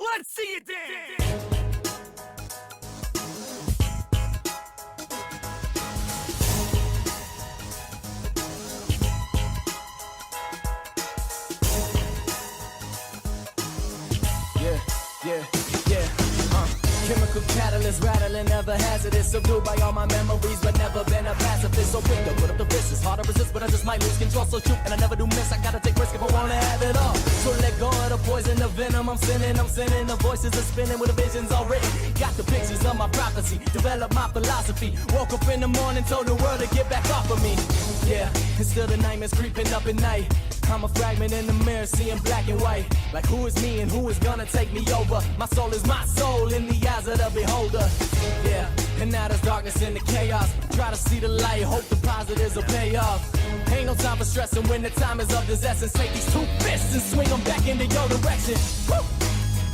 Let's see you dance! Yeah. Chemical catalyst rattling, never hazardous. Subdued by all my memories, but never been a pacifist. So quick to put up the fist. It's hard to resist, but I just might lose control. So shoot, and I never do miss. I gotta take risk if I wanna have it all. So let go of the poison, the venom. I'm sending. The voices are spinning with the visions all written. Got the pictures of my prophecy. Develop my philosophy. Woke up in the morning, told the world to get back off of me. Yeah, and still the nightmares creeping up at night. I'm a fragment in the mirror, seeing black and white. Like who is me and who is gonna take me over? My soul is my soul in the eyes of the beholder. Yeah, and now there's darkness in the chaos. Try to see the light, hope the positives will pay off. Ain't no time for stressing when the time is of this essence. Take these two fists and swing them back into your direction. Woo!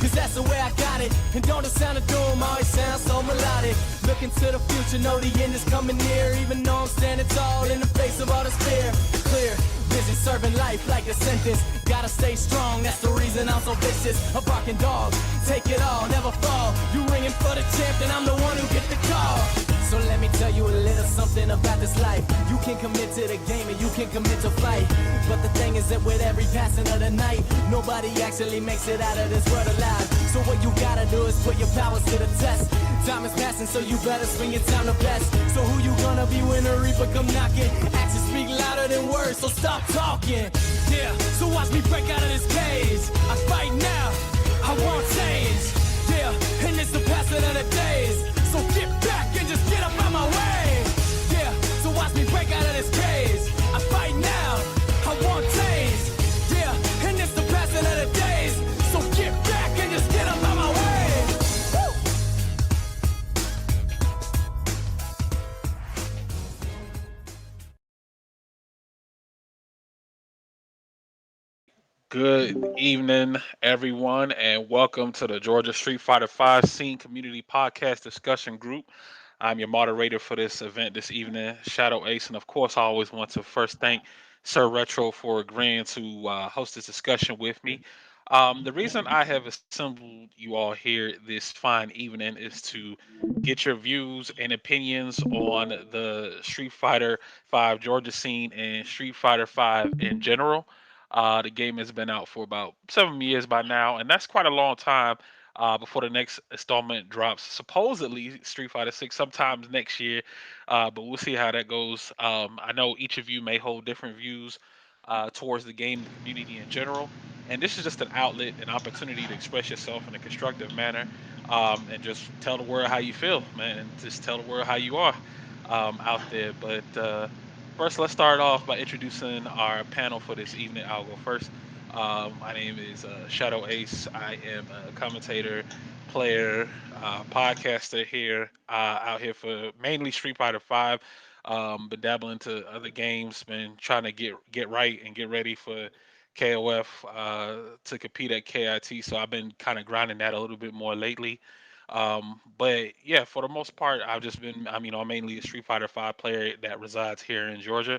Cause that's the way I got it. And don't the sound of doom always sound so melodic. Looking to the future, know the end is coming near. Even though I'm standing tall in the face of all this fear. Clear vision, serving life like a sentence. Gotta stay strong, that's the reason I'm so vicious. A barking dog, take it all, never fall. You ringing for the champ, then I'm the one who gets the call. So let me tell you a little something about this life. You can commit to the game and you can commit to fight. But the thing is that with every passing of the night, nobody actually makes it out of this world alive. So what you gotta do is put your powers to the test. Time is passing, so you better swing your time the best. So who you gonna be when the reaper come knocking? Actions speak louder than words, so stop talking. Yeah, so watch me break out of this cage. I fight now, I won't change. Yeah, and it's the passing of the days. So get back and just get up out my way. Yeah, so watch me break out of this cage. I fight now, I won't change. Yeah, and it's the passing of the days. So get back and just get up out my way. Woo! Good evening, everyone, and welcome to the Georgia Street Fighter 5 Scene Community Podcast Discussion Group. I'm your moderator for this event this evening, ShadowAce, and of course, I always want to first thank SirRetro for agreeing to host this discussion with me. The reason I have assembled you all here this fine evening is to get your views and opinions on the Street Fighter 5 Georgia scene and Street Fighter 5 in general. The game has been out for about 7 years by now, and that's quite a long time before the next installment drops. Supposedly, Street Fighter 6 sometimes next year, but we'll see how that goes. I know each of you may hold different views towards the game, the community in general, and this is just an outlet, an opportunity to express yourself in a constructive manner, and just tell the world how you feel, man, and just tell the world how you are out there. But first, let's start off by introducing our panel for this evening. I'll go first. My name is Shadow Ace. I am a commentator, player, podcaster here, out here for mainly Street Fighter Five. Been dabbling into other games. Been trying to get right and get ready for KOF to compete at KIT. So I've been kind of grinding that a little bit more lately. But yeah, for the most part, I've just been, I'm mainly a Street Fighter 5 player that resides here in Georgia.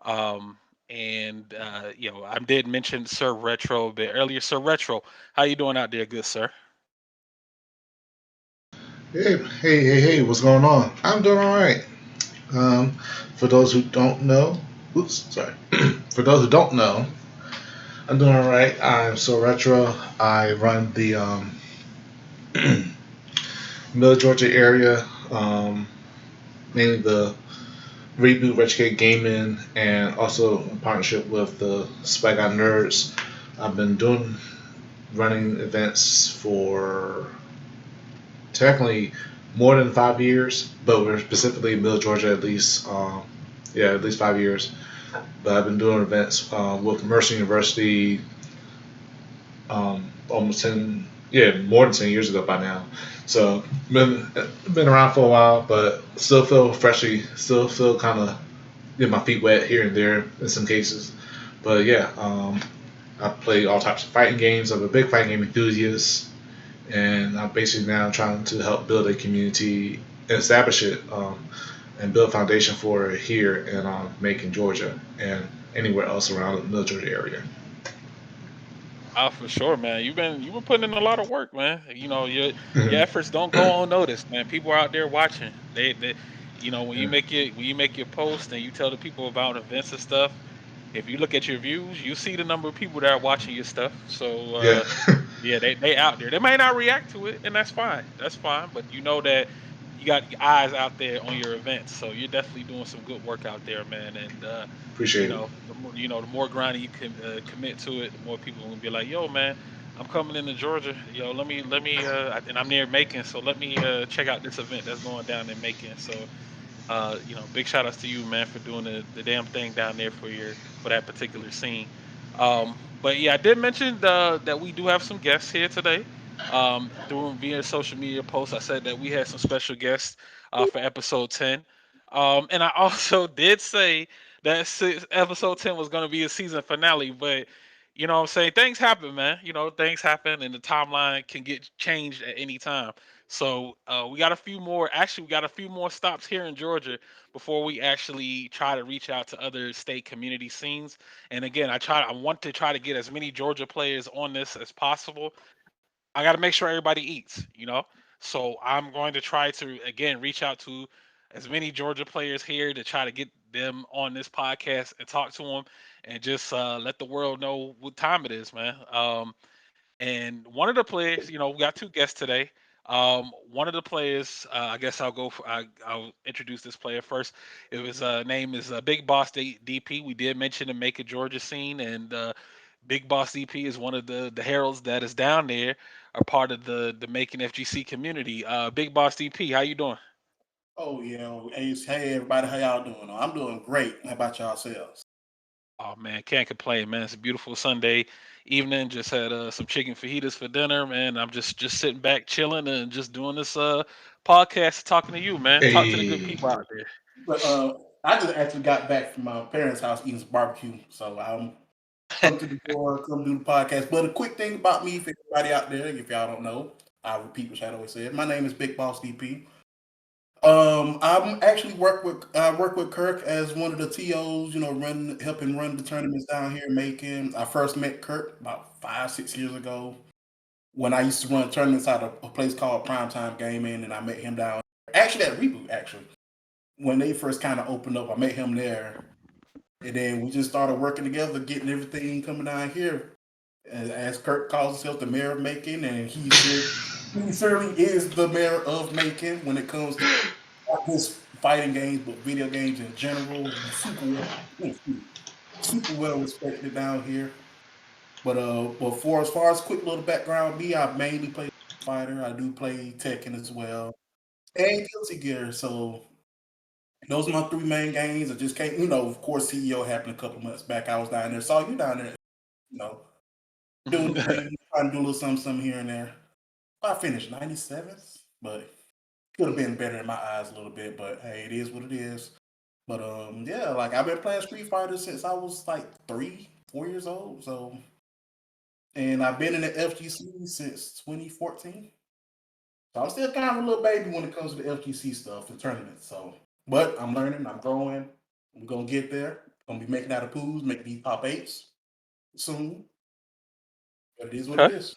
Um, and I did mention Sir Retro a bit earlier. Sir Retro, how you doing out there, good sir? Hey, what's going on? I'm doing all right. Um, for those who don't know, oops, sorry. For those who don't know, I'm doing all right. I'm so retro. I run the Middle Georgia area, mainly the Reboot Retrocade Gaming, and also in partnership with the Spec Out Nerds. I've been running events for technically more than 5 years, but we're specifically in Middle Georgia at least, at least 5 years. But I've been doing events with Mercer University almost 10, yeah, more than 10 years ago by now. So been around for a while, but still feel freshly, still feel kind of get my feet wet here and there in some cases. But yeah, I play all types of fighting games. I'm a big fighting game enthusiast, and I'm basically now trying to help build a community and establish it, and build a foundation for it here in Macon, Georgia, and anywhere else around the Middle Georgia area. Oh, for sure, man. You've been putting in a lot of work, man. Your Mhm. efforts don't go unnoticed, man. People are out there watching. When you Yeah. make your post and you tell the people about events and stuff. If you look at your views, you see the number of people that are watching your stuff. So Yeah. yeah, they out there. They may not react to it, and that's fine. That's fine. But you know that you got your eyes out there on your events, so you're definitely doing some good work out there, man. And Appreciate it. the more grinding you can commit to it, the more people are gonna be like, "Yo, man, I'm coming into Georgia. Yo, let me, and I'm near Macon, so let me check out this event that's going down in Macon." So big shout outs to you, man, for doing the damn thing down there for that particular scene. But yeah, I did mention that we do have some guests here today. Through via social media posts, I said that we had some special guests for episode 10. And I also did say that episode 10 was going to be a season finale, but you know what I'm saying? Things happen, man. Things happen and the timeline can get changed at any time. So we got a few more. Actually, we got a few more stops here in Georgia before we actually try to reach out to other state community scenes. And again, I want to try to get as many Georgia players on this as possible. I got to make sure everybody eats. So I'm going to try to again reach out to as many Georgia players here to try to get them on this podcast and talk to them and just let the world know what time it is, man. And one of the players, we got two guests today. One of the players, I guess I'll introduce this player first. It was name is Big Boss DP. We did mention the Make It Georgia scene, and Big Boss DP is one of the heralds that is down there, are part of the Making FGC community. Big Boss DP, how you doing? Oh yeah, hey everybody, how y'all doing? I'm doing great. How about yourselves? Oh man, can't complain, man. It's a beautiful Sunday evening. Just had some chicken fajitas for dinner, man. I'm just sitting back, chilling, and just doing this podcast, talking to you, man. Talk to the good Hey. people out there. But I just actually got back from my parents' house eating some barbecue, so I'm come to the door, come do the podcast. But a quick thing about me, for everybody out there, if y'all don't know, I'll repeat what ShadowAce said. My name is Big Boss DP. I'm actually work with Kirk as one of the TOs, helping run the tournaments down here in Macon. I first met Kirk about 5, 6 years ago when I used to run tournaments out of a place called Primetime Gaming, and I met him down actually at Reboot. Actually, when they first kind of opened up, I met him there, and then we just started working together, getting everything coming down here. As Kirk calls himself the mayor of Macon, and he certainly is the mayor of Macon when it comes to not just fighting games, but video games in general. He's super well respected down here. But for as far as quick little background, me, I mainly play fighter. I do play Tekken as well, and Guilty Gear. So those are my three main games. I just can't, of course, CEO happened a couple months back. I was down there, saw you down there, you know, doing the thing, trying to do a little something here and there. I finished 97th, but could have been better in my eyes a little bit. But hey, it is what it is. But yeah, like I've been playing Street Fighter since I was like 3, 4 years old. So, and I've been in the FGC since 2014. So I'm still kind of a little baby when it comes to the FGC stuff and tournaments. So, but I'm learning, I'm growing. I'm gonna get there. Gonna be making out of pools, make these top eights soon. But it is what it Okay, is.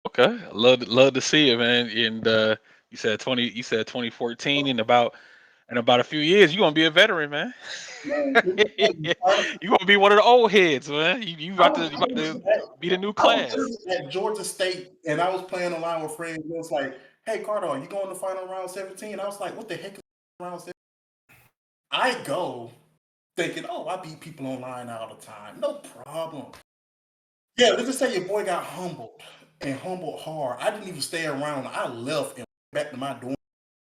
okay. Love to see it, man. And you said 2014, and about a few years, you're gonna be a veteran, man. Man, You gonna be one of the old heads, man. You I about to was be the new I was class. just at Georgia State and I was playing a line with friends. It was like, "Hey, Carter, are you going to final round 17?" I was like, "What the heck is round 17?" I go thinking, "Oh, I beat people online all the time. No problem." Yeah, let's just say your boy got humbled and humbled hard. I didn't even stay around. I left and went back to my dorm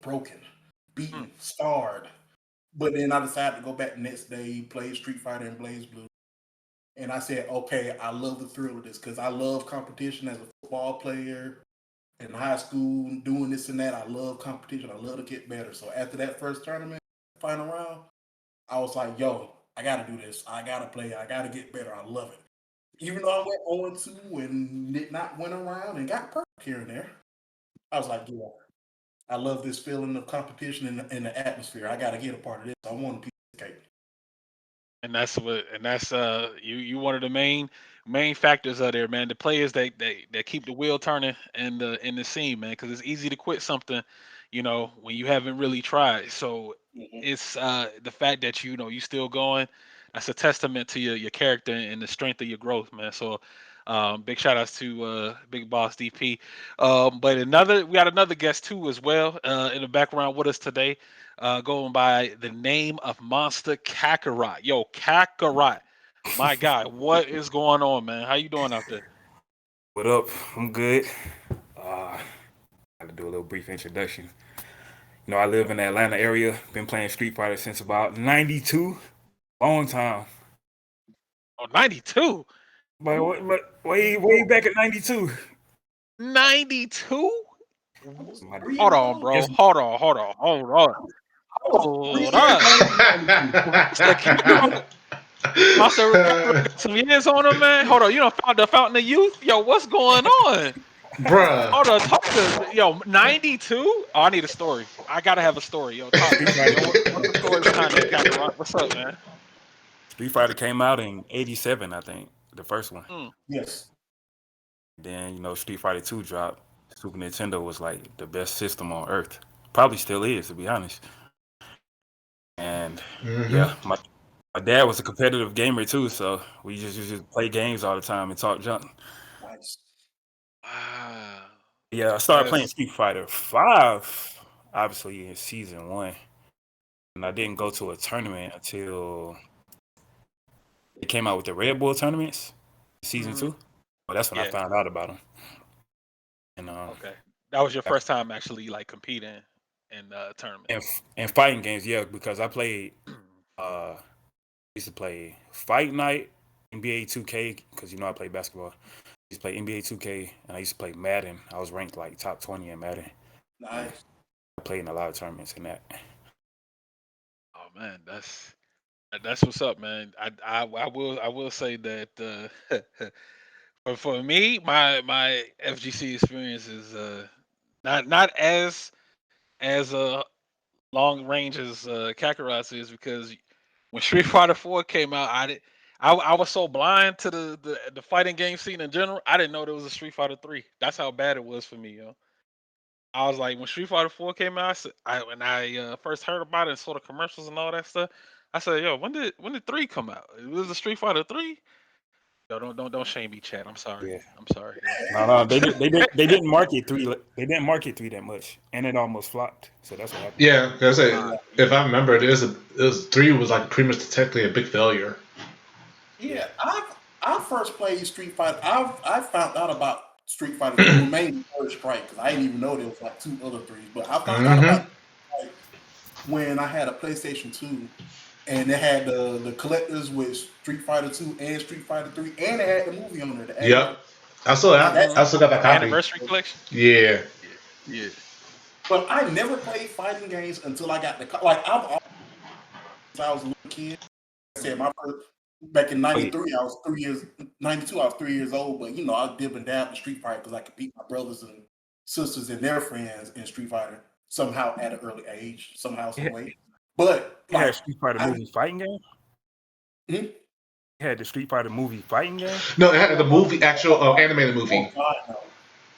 broken, Hmm. beaten, scarred. But then I decided to go back the next day, play Street Fighter and Blaze Blue. And I said, okay, I love the thrill of this because I love competition as a football player in high school, doing this and that. I love competition. I love to get better. So after that first tournament, final round, I was like, yo, I got to do this. I got to play. I got to get better. I love it. Even though I went 0-2 and did not win around and got perfect here and there, I was like, yeah, I love this feeling of competition in the atmosphere. I got to get a part of this. I want a piece of cake. And that's you one of the main factors are there, man. The players that keep the wheel turning in the scene, man, because it's easy to quit something, when you haven't really tried. So Mhm. it's the fact that you still going. That's a testament to your character and the strength of your growth, man. So big shout outs to Big Boss DP. But we got another guest too as well in the background with us today, going by the name of MonstaKakarot. Yo, Kakarot. My guy, what is going on, man? How you doing out there? What up? I'm good. Got to do a little brief introduction. I live in the Atlanta area. Been playing Street Fighter since about '92. Long time. Oh, 92? But way back at '92. 92? My, Three Hold years on, old. bro. yes, Hold on. I was 3 Hold years on. old. Monster Kakarot. Monster Kakarot got some years on him, man. Hold on. You don't found the Fountain of Youth? Yo, what's going on? Bruh. Hold on. Talk to yo, 92? Oh, I need a story. I gotta have a story. Yo, talk to Street me. Fighter. Yo, what's the story behind that, Kakarot? What's up, man? Street Fighter came out in '87, I think, the first one. Mm, Yes. Then Street Fighter 2 dropped. Super Nintendo was like the best system on earth. Probably still is, to be honest. And hmm yeah, my dad was a competitive gamer too, so we just used to play games all the time and talk junk. Nice. wow. Yeah, I started playing That's Street Fighter 5, obviously in season 1, and I didn't go to a tournament until they came out with the Red Bull tournaments, season mhm. 2. Well, that's when I Yeah. found out about them. And Okay. That was your that's- first time actually like competing in and, tournaments. and fighting games, yeah, because I played, used to play Fight Night, NBA 2K, because I play basketball. I used to play NBA 2K, and I used to play Madden. I was ranked like top 20 in Madden. And Nice. I played in a lot of tournaments in that. Oh man, that's what's up, man. I will say that for me, my FGC experience is not as long range as Kakarot's is, because when Street Fighter 4 came out, I was so blind to the fighting game scene in general. I didn't know there was a Street Fighter 3. That's how bad it was for me, yo. I was like, when Street Fighter 4 came out, when I first heard about it and saw the commercials and all that stuff, I said, "Yo, when did 3 come out? It was a Street Fighter 3." Yo, don't shame me, Chad. I'm sorry. Yeah. I'm sorry. Yo. No, they didn't market 3. They didn't market 3 that much, and it almost flopped. So that's what happened. Yeah, I say, Uh, if I remember, it was 3 was like pretty much technically a big failure. Yeah. Yeah, I first played Street Fighter. I found out about Street Fighter 3, well, mainly Third Strike, because I didn't even know there was like 2 other threes. But I found out hmm about like when I had a PlayStation 2, and they had the collectors with Street Fighter 2 and Street Fighter 3, and they had the movie on there, the Yep. animated. I still And have, that mhm. I still got that The copy. anniversary collection. Yeah. Yeah, yeah. but I never played fighting games until I got like I've always, since I was a little kid. I said my first back in Oh, yeah. '93, I was 3 years. '92, I was 3 years old. But I dib and dab in Street Fighter because I could beat my brothers and sisters and their friends in Street Fighter somehow at an early age, somehow, some It way. But it had like Street Fighter I, movie fighting game. mhm. It had the Street Fighter movie fighting game. No, it had the movie, actual animated movie. Oh God, no.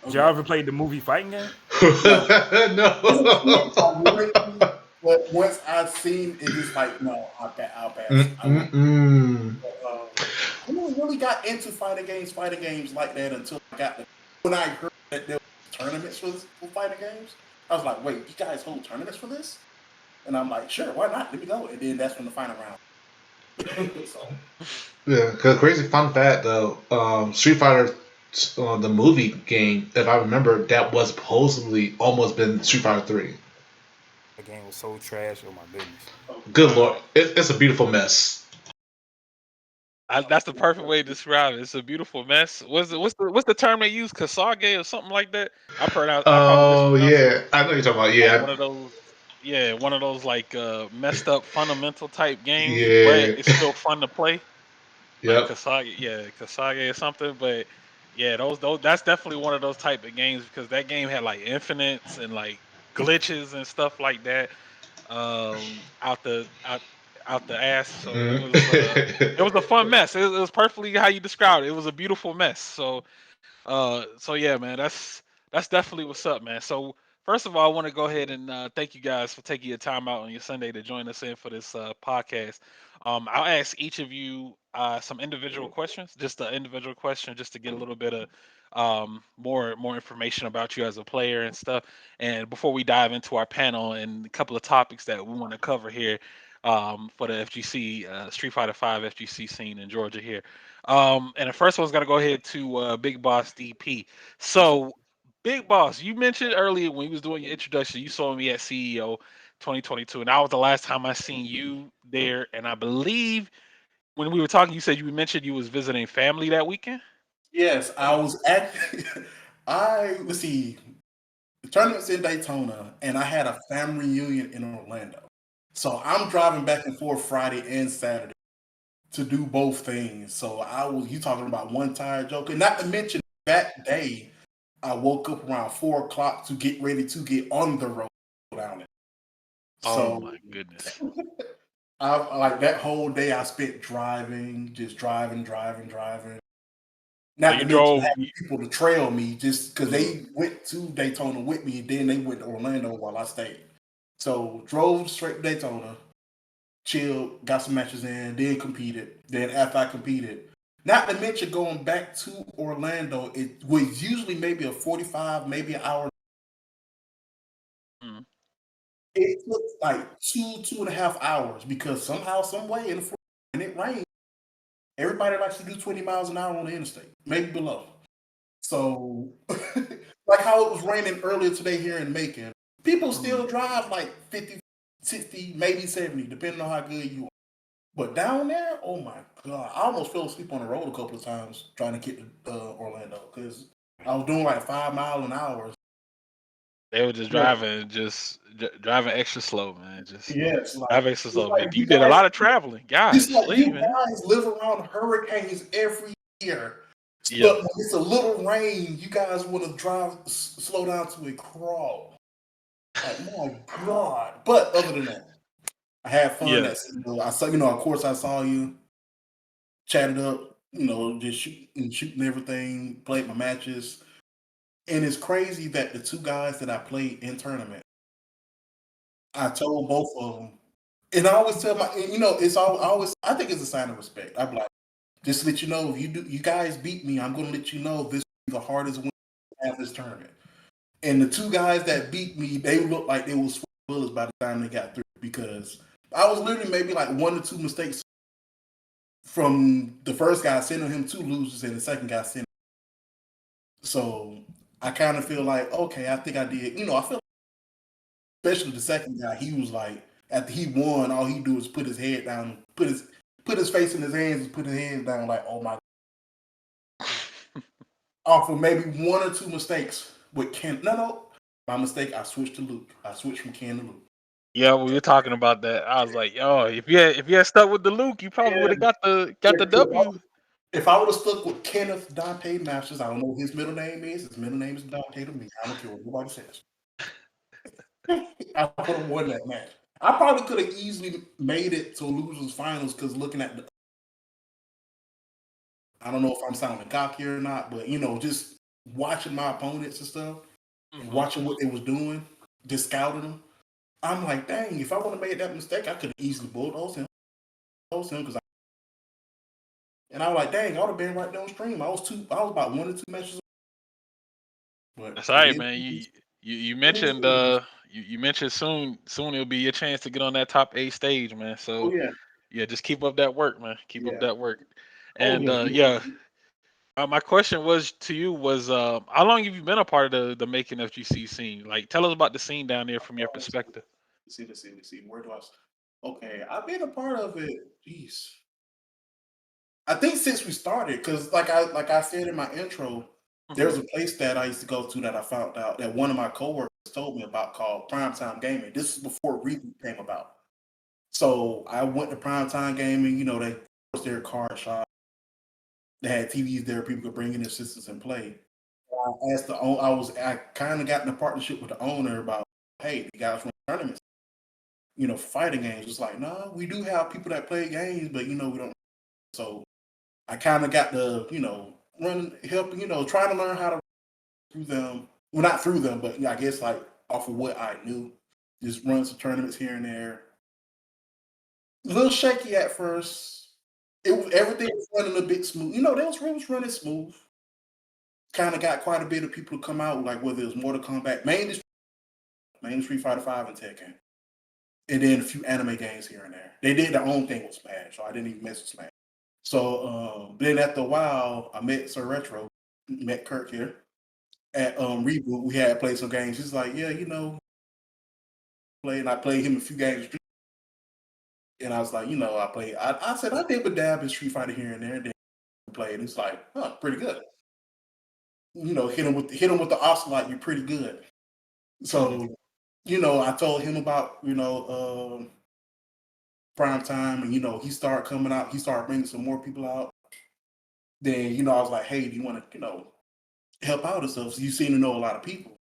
Did y'all Okay, ever play the movie fighting game? no. As a kid, I No. wanted to, but once I seen it, it's like no, I'll pass. I won't. Mm-mm-mm. I never really got into fighting games like that until I got when I heard that there were tournaments for fighting games. I was like, wait, you guys hold tournaments for this? And I'm like, sure, why not? Let me go. And then that's when the final round. So Yeah, because crazy fun fact though, Street Fighter, the movie game, if I remember, that was supposedly almost been Street Fighter 3. The game was so trash. Oh my goodness. Good lord, it's a beautiful mess. That's the perfect way to describe it. It's a beautiful mess. What's the term they use? Kasage or something like that? I probably Oh mispronounced it. yeah, I know you're talking about. Like Yeah, one of those, yeah, one of those like messed up fundamental type games, but yeah, it's still fun to play. Like yep. Kasage, yeah, Kasage or something. But yeah, those that's definitely one of those type of games, because that game had like infinites and like glitches and stuff like that. Out out the ass. So it was a fun mess. It was perfectly how you described it. It was a beautiful mess. So yeah, man, that's definitely what's up, man. So first of all, I want to go ahead and thank you guys for taking your time out on your Sunday to join us in for this podcast. I'll ask each of you some individual questions, just an individual question, just to get a little bit of more information about you as a player and stuff. And before we dive into our panel and a couple of topics that we want to cover here for the FGC Street Fighter Five FGC scene in Georgia here. And the first one's gonna go ahead to Big Boss DP. So, Big Boss, you mentioned earlier when you was doing your introduction, you saw me at CEO 2022, and that was the last time I seen you there. And I believe when we were talking, you said you mentioned you was visiting family that weekend. Yes, I was actually. Let's see. The tournament's in Daytona, and I had a family reunion in Orlando. So I'm driving back and forth Friday and Saturday to do both things. So you talking about one tired joker. Not to mention that day, I woke up around 4 o'clock to get ready to get on the road down it. Oh So my goodness! I like that whole day I spent driving, just driving. So Not you to mention drove. having people to trail me just because they went to Daytona with me, and then they went to Orlando while I stayed. So drove straight to Daytona, chilled, got some matches in, then competed. Then after I competed, not to mention going back to Orlando, it was usually maybe a 45, maybe an hour. Mm. It took like 2.5 hours because somehow, some way, when it rained, everybody likes to do 20 miles an hour on the interstate, maybe below. So, like how it was raining earlier today here in Macon, people still drive like 50, 60, maybe 70, depending on how good you are. But down there, oh my God, I almost fell asleep on the road a couple of times trying to get to Orlando because I was doing like 5 miles an hour. They were just Yeah. driving, driving extra slow, man. Just Yes, like driving extra it's slow. like But you you did a guys, lot of traveling. it's Gosh, like you man. guys live around hurricanes every year. Yeah. But when it's a little rain, you guys want to drive, slow down to a crawl. Like, my God. But other than that, I had fun. Yeah. I saw, of course, I saw you, chatted up, just shooting everything, played my matches. And it's crazy that the two guys that I played in tournament, I told both of them, and I always tell it's always, I think it's a sign of respect. I'm like, just to let you know, if you guys beat me, I'm going to let you know this is the hardest win of this tournament. And the two guys that beat me, they looked like they was bullets by the time they got through because I was literally maybe like 1 or 2 mistakes from the first guy sending him 2 losers and the second guy sending. So I kind of feel like, okay, I think I did. I feel, especially the second guy, he was like, after he won, all he do is put his head down, put his face in his hands and put his hands down like, oh my. Off of maybe 1 or 2 mistakes with Ken. No, my mistake. I switched to Luke. I switched from Ken to Luke. Yeah, when you're talking about that, I was like, yo, if you had stuck with the Luke, you probably would And have got the W. if I would have stuck with Kenneth Dante Masters, I don't know what his middle name is. His middle name is Dante to me. I don't care what nobody says. I would have won that match. I probably could have easily made it to losers finals because looking at I don't know if I'm sounding cocky or not, but just watching my opponents and stuff and watching what they was doing, just scouting them. I'm like, dang, if I would have made that mistake, I could have easily bulldoze him because and I was like, dang, I would have been right downstream. I was about 1 or 2 matches. But That's all right, man. You mentioned you mentioned soon it'll be your chance to get on that top 8 stage, man. oh So yeah, yeah, just keep up that work, man. Keep up yeah, that work. oh And yeah. yeah, my question was to you was how long have you been a part of the making FGC scene? Like, tell us about the scene down there from your perspective. Let's see. Where do I? Okay, I've been a part of it. Jeez, I think since we started, because like I said in my intro, there's a place that I used to go to that I found out that one of my coworkers told me about called Primetime Gaming. This is before Reboot came about. So I went to Primetime Gaming. They was their card shop. They had TVs there. People could bring in their systems and play. I asked I kind of got in a partnership with the owner about, hey, the guys run tournaments. fighting games. It's like, no, we do have people that play games, but we don't. So I kind of got to, trying to learn how to through them. Well, not through them, but I guess like off of what I knew, just run some tournaments here and there. A little shaky at first. Everything was running a bit smooth. They was running smooth. Kind of got quite a bit of people to come out, like whether it was Mortal Kombat, mainly Street Fighter 5 and Tekken, and then a few anime games here and there. They did their own thing with Smash, so I didn't even mess with Smash. So then after a while, I met SirRetro, met Kirk here at Reboot. We had played some games. He's like, yeah, play, and I played him a few games. And I was like, I played. I said I did a dab in Street Fighter here and there. And then we played, and it's like, pretty good. Hit him with the ocelot. You're pretty good. So, I told him about prime time, and he started coming out. He started bringing some more people out. Then I was like, hey, do you want to help out and stuff? So you seem to know a lot of people.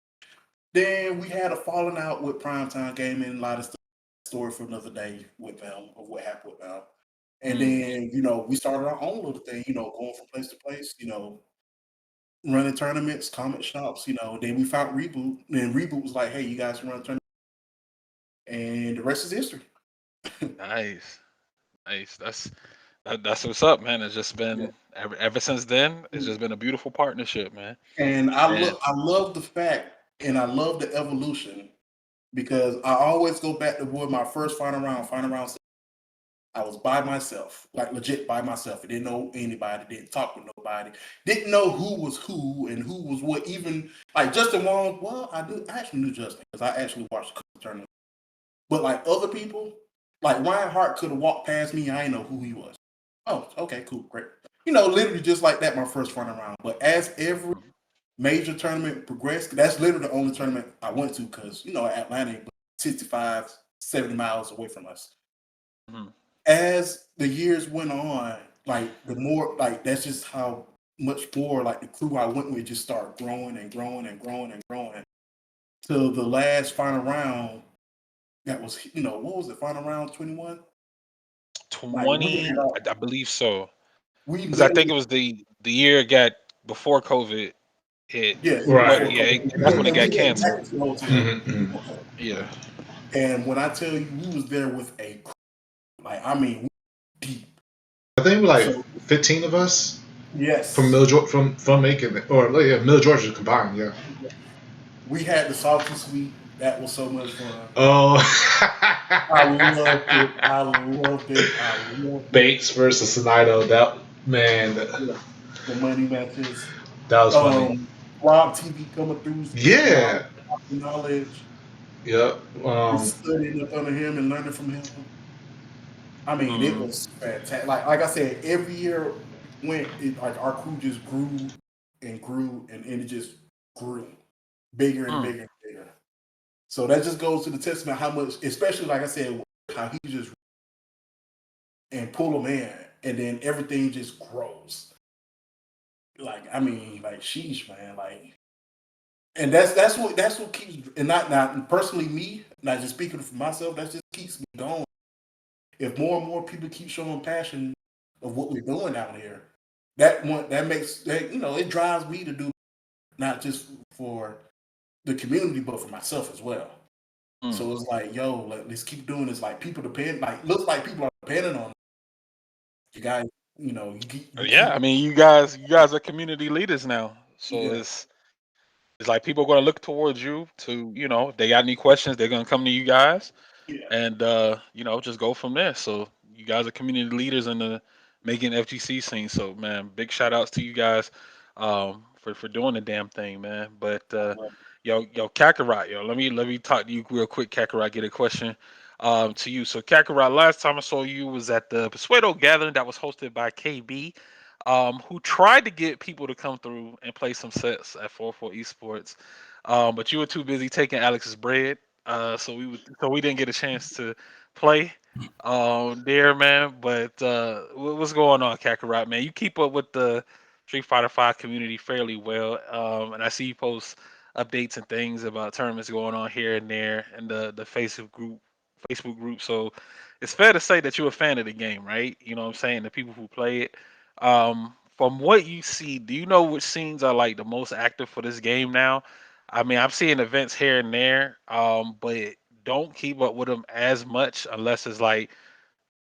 Then we had a falling out with Primetime Gaming, a lot of stuff, story for another day with them of what happened with them. And then, we started our own little thing, going from place to place, running tournaments, comic shops, then we found Reboot. And Reboot was like, hey, you guys can run a tournament. And the rest is history. Nice. That's what's up, man. It's just been ever since then. It's just been a beautiful partnership, man. And I love the fact, and I love the evolution, because I always go back to my first final round. I was by myself, like legit by myself. I didn't know anybody, didn't talk with nobody, didn't know who was who and who was what. Even like Justin Wong, well, I actually knew Justin because I actually watched the tournament. But like other people, like Ryan Hart could have walked past me. I didn't know who he was. Oh, okay, cool, great. Literally just like that, my first final round. But as every major tournament progressed, that's literally the only tournament I went to because, Atlanta, 65, 70 miles away from us. Mm-hmm. As the years went on, like the more, like that's just how much more, like the crew I went with just started growing and growing and growing and growing. Till the last final round, that was, what was it, final round 21? 20, I believe so. Because I Literally, think it was the year it got before COVID hit. yeah, Well, Right. yeah, that's when it got canceled. Yeah. And when I tell you, we was there with a, like, I mean, deep. I think we're like 15 of us. Yes. From Macon, or Middle Georgia combined. Yeah. We had the salty sweet. That was so much fun. Oh. I loved it. Bates versus Sinido. That man. The money matches. That was funny. Rob TV coming through. Yeah. Knowledge. Yep. Studying up under him and learning from him. I mean, it was fantastic. Like I said, every year went, like our crew just grew and grew, and it just grew bigger and bigger and bigger. So that just goes to the testament how much, especially like I said, how he just and pull them in, and then everything just grows. Like, I mean, like sheesh, man, like, and that's what keeps, and not personally me, not just speaking for myself, that just keeps me going. If more and more people keep showing passion of what we're doing out here, that makes that, it drives me to do, not just for the community, but for myself as well. So it's like, yo, let's keep doing this. Like people looks like people are depending on you guys. Yeah, I mean, you guys are community leaders now, so it's like people are going to look towards you to, if they got any questions, they're going to come to you guys, and just go from there. So you guys are community leaders in the making FGC scene. So man, big shout outs to you guys for doing the damn thing, man. But yo Kakarot, let me talk to you real quick, Kakarot. Get a question to you. So Kakarot, last time I saw you was at the Persuado gathering that was hosted by KB. Who tried to get people to come through and play some sets at 4-4 Esports, but you were too busy taking Alex's bread, so we didn't get a chance to play there, man. But what's going on, Kakarot, man? You keep up with the Street Fighter 5 community fairly well, and I see you post updates and things about tournaments going on here and there, and the Facebook group Facebook group. So it's fair to say that you're a fan of the game, right? You know what I'm saying? The people who play it. From what you see, do you know which scenes are like the most active for this game now? I mean, I'm seeing events here and there, but don't keep up with them as much unless it's like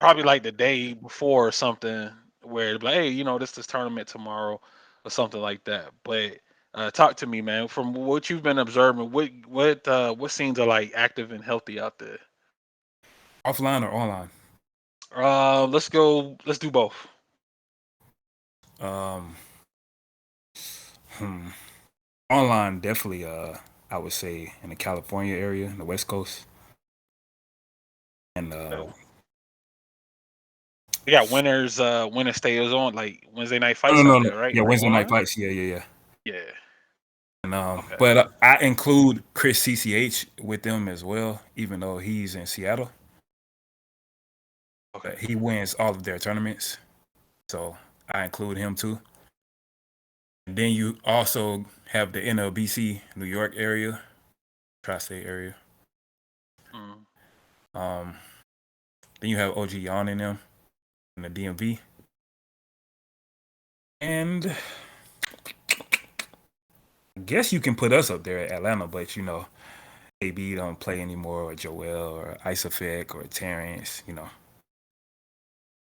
probably like the day before or something where it's like, hey, this tournament tomorrow or something like that. But talk to me, man. From what you've been observing, what scenes are like active and healthy out there? Offline or online? Let's go. Let's do both. Um, hmm. Online, definitely. I would say in the California area, in the West Coast, and We got winners. Winner stays on like Wednesday night no, no, fights no, out no. there, right? Yeah, Like Wednesday night online. fights. Yeah, yeah, yeah. Yeah. And Okay. but I include Chris CCH with them as well, even though he's in Seattle. Okay. He wins all of their tournaments, so I include him too. And then you also have the NLBC New York area, tri-state area. Mm. Um, then you have OG Yon in them in the DMV, and I guess you can put us up there at Atlanta, but AB don't play anymore, or Joel, or Ice Effect, or Terrence.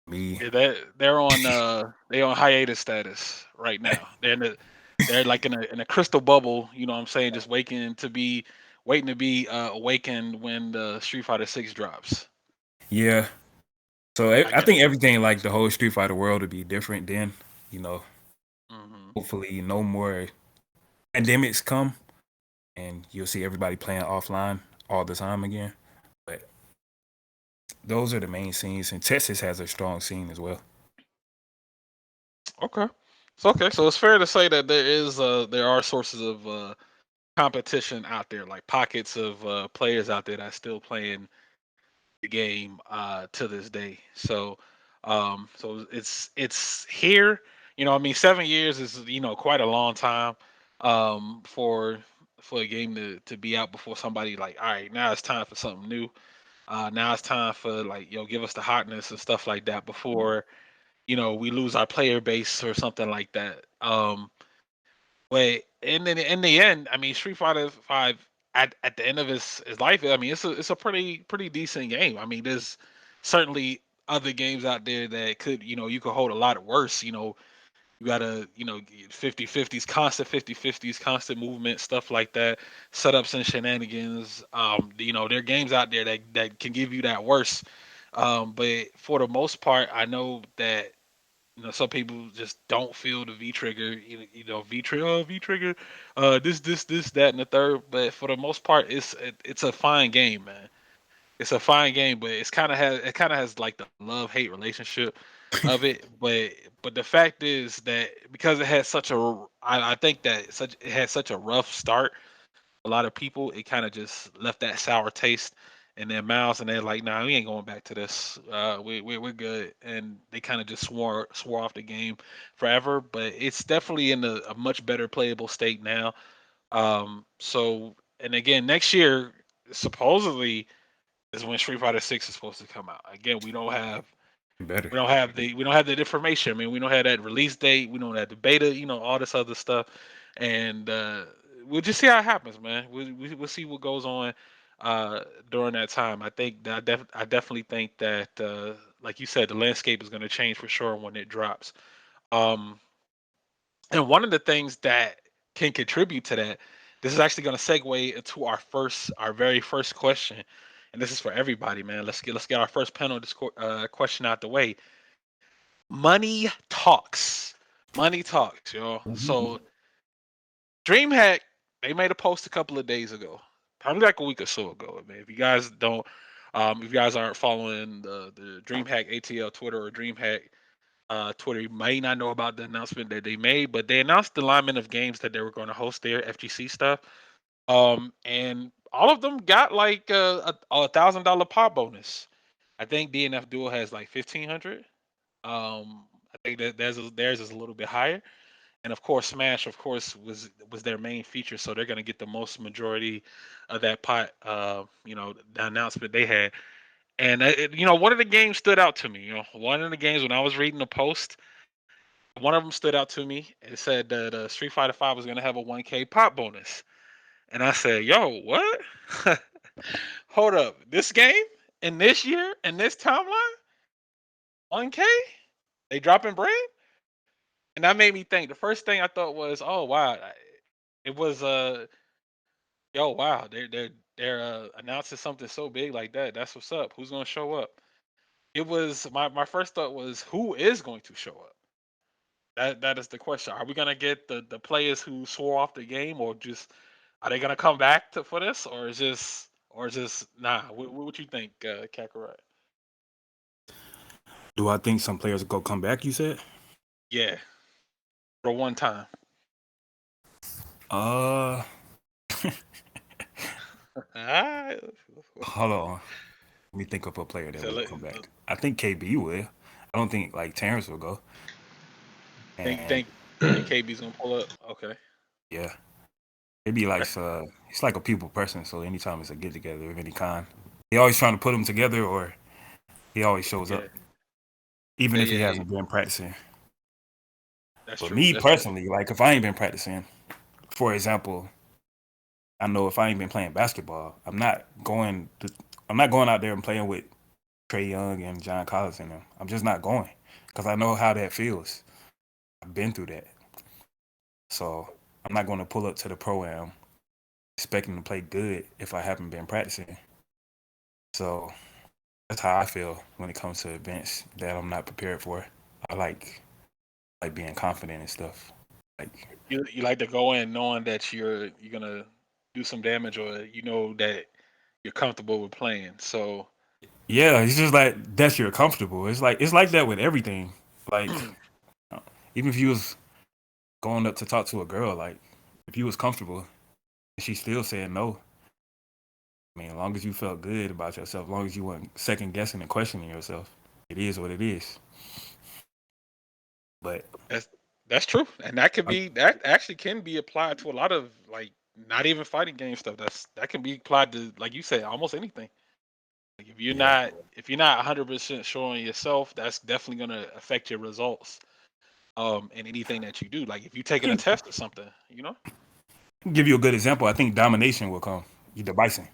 Me. Yeah, they on hiatus status right now. They're like in a crystal bubble. You know what I'm saying? Just waiting to be awakened when the Street Fighter 6 drops. Yeah. So I I guess. think everything, like the whole Street Fighter world, would be different then. You know, Hmm. hopefully no more pandemics come, and you'll see everybody playing offline all the time again. But those are the main scenes, and Texas has a strong scene as well. Okay. So it's fair to say that there are sources of competition out there, like pockets of players out there that's still playing the game to this day. So it's here. I mean, 7 years is quite a long time for a game to be out before somebody like, all right, now it's time for something new. Now it's time for like give us the hotness and stuff like that before we lose our player base or something like that. But in the end, I mean, Street Fighter Five at the end of his life, I mean, it's a pretty decent game. I mean, there's certainly other games out there that could you could hold a lot worse. You gotta 50-50s, constant 50-50s, constant movement, stuff like that, setups and shenanigans. There are games out there that can give you that worse. But for the most part, I know that some people just don't feel the V trigger. V trigger, V trigger, this, that, and the third. But for the most part, it's a fine game, man. It's a fine game, but it kind of has like the love hate relationship of it. But the fact is that because it had I think that it had such a rough start, a lot of people, it kind of just left that sour taste in their mouths, and they're like, "Nah, we ain't going back to this. We're good." And they kind of just swore off the game forever. But it's definitely in a much better playable state now. And again, next year supposedly is when Street Fighter 6 is supposed to come out. Again, Better. we don't have that information. I mean, we don't have that release date. We don't have the beta. All this other stuff, and we'll just see how it happens, man. We'll see what goes on during that time. I think that I definitely think that, like you said, the landscape is going to change for sure when it drops. Um, and one of the things that can contribute to that, this is actually going to segue into our very first question, and this is for everybody, man. Let's get our first panel question out the way. Money talks, y'all. Mhm. So DreamHack, they made a post a couple of days ago, probably like a week or so ago. Man, if you guys aren't following the DreamHack ATL Twitter or DreamHack Twitter, you may not know about the announcement that they made, but they announced the alignment of games that they were going to host their FGC stuff. And all of them got like a $1,000 pop bonus. I think DNF Duel has like 1,500. I think that theirs is a little bit higher. and of course Smash, of course, was their main feature, so they're gonna get the most majority of that pot. The announcement they had, and one of the games stood out to me. One of the games when I was reading the post, one of them stood out to me. It said that Street Fighter Five was gonna have a 1K pop bonus, and I said, "Yo, what? Hold up, this game in this year in this timeline, 1K? They dropping bread?" And that made me think. The first thing I thought was, "Oh wow, it was yo wow, they're announcing something so big like that. That's what's up. Who's gonna show up?" It was my first thought was, who is going to show up? That is the question. Are we gonna get the players who swore off the game, or just are they gonna come back for this, or just nah? What you think, Kakarot? Do I think some players go come back? You said. Yeah, for one time. Uh, Ah, hold on. Let me think of a player that so will let- come back. I think KB will. I don't think like Terrence will go. think And think think KB's gonna pull up? Okay. yeah, KB likes he's like a people person. So anytime it's a get together of any kind, he always trying to put them together, or he always shows Yeah, up, even yeah, if he yeah, yeah. hasn't been practicing. That's But true. me That's true. personally, like if I ain't been practicing, for example, I know if I ain't been playing basketball, I'm not going out there and playing with Trey Young and John Collins and them. I'm just not going because I know how that feels. I've been through that, so I'm not going to pull up to the pro-am expecting to play good if I haven't been practicing. So that's how I feel when it comes to events that I'm not prepared for. I like being confident and stuff. Like You like to go in knowing that you're gonna do some damage, or you know that you're comfortable with playing. So yeah, it's just like that's you're comfortable. It's like that with everything. Like even if you was going up to talk to a girl, like if you was comfortable and she still said no, I mean, as long as you felt good about yourself, as long as you weren't second guessing and questioning yourself, it is what it is. But that's that's true, and that actually can be applied to a lot of like not even fighting game stuff. That can be applied to, like you said, almost anything. Like yeah, if you're not 100% sure on yourself, that's definitely gonna affect your results. In anything that you do, like if you're taking a test or something, you know. give you a good example. I think domination will come. You the Bison.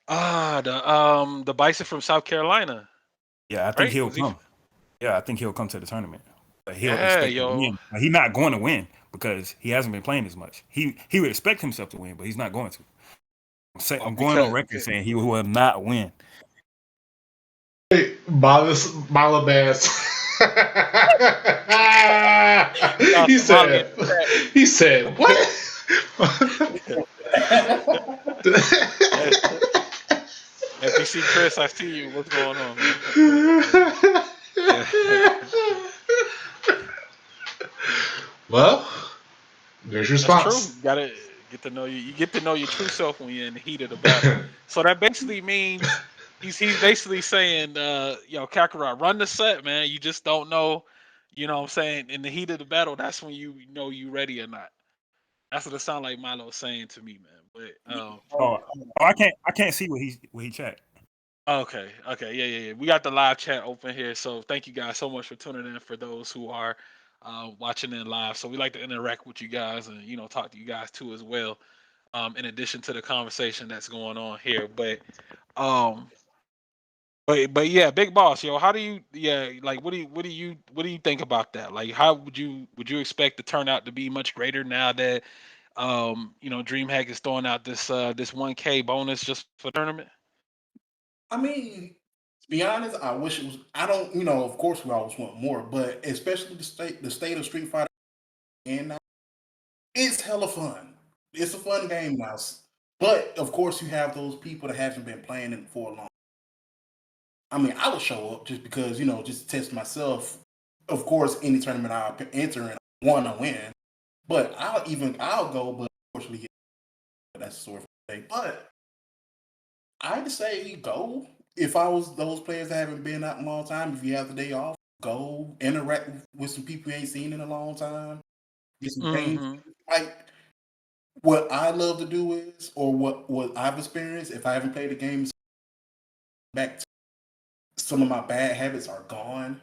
The Bison from South Carolina, Yeah, I think right? he'll Was he? come. Yeah, I think he'll come to tournament. But he'll Yeah, expect to yo. win. Like, he's not going to win because he hasn't been playing as much. He would expect himself to win, but he's not going to. I'm going on Because record saying he will not win. Hey, Mala Bass. he Somali in said, the chat. he said, what? If you see Chris, I see you. What's going on, man? Yeah, Well, there's your that's true. response. You gotta get to know you. You get to know your true self when you're in the heat of the battle. So that basically means he's basically saying, Kakarot, run the set, man. You just don't know. You know what I'm saying? In the heat of the battle, that's when you know you ready or not. That's what it sounds like Milo's saying to me, man. But Oh, I can't see what he chat. okay, okay, yeah, yeah, yeah. We got the live chat open here, so thank you guys so much for tuning in. For those who are watching in live, so we like to interact with you guys and talk to you guys too as well. In addition to the conversation that's going on here, um, but yeah, Big Boss, yo, how do you like what do you think about that? Like, how would you expect the turnout to be much greater now that DreamHack is throwing out this 1K bonus just for tournament? I mean, to be honest, I wish it was. I don't, of course, we always want more, but especially the state of Street Fighter, and now, it's hella fun. It's a fun game now, but of course, you have those people that haven't been playing it for a long. I mean, I would show up just because, just to test myself. Of course, any tournament I enter and I want to win, but I'll go, but unfortunately, that's the sort of thing. But I'd say go if I was those players that haven't been out in a long time. If you have the day off, go interact with some people you ain't seen in a long time, get some games. Mm-hmm. Like what I love to do is, or what I've experienced, if I haven't played the games back, some of my bad habits are gone.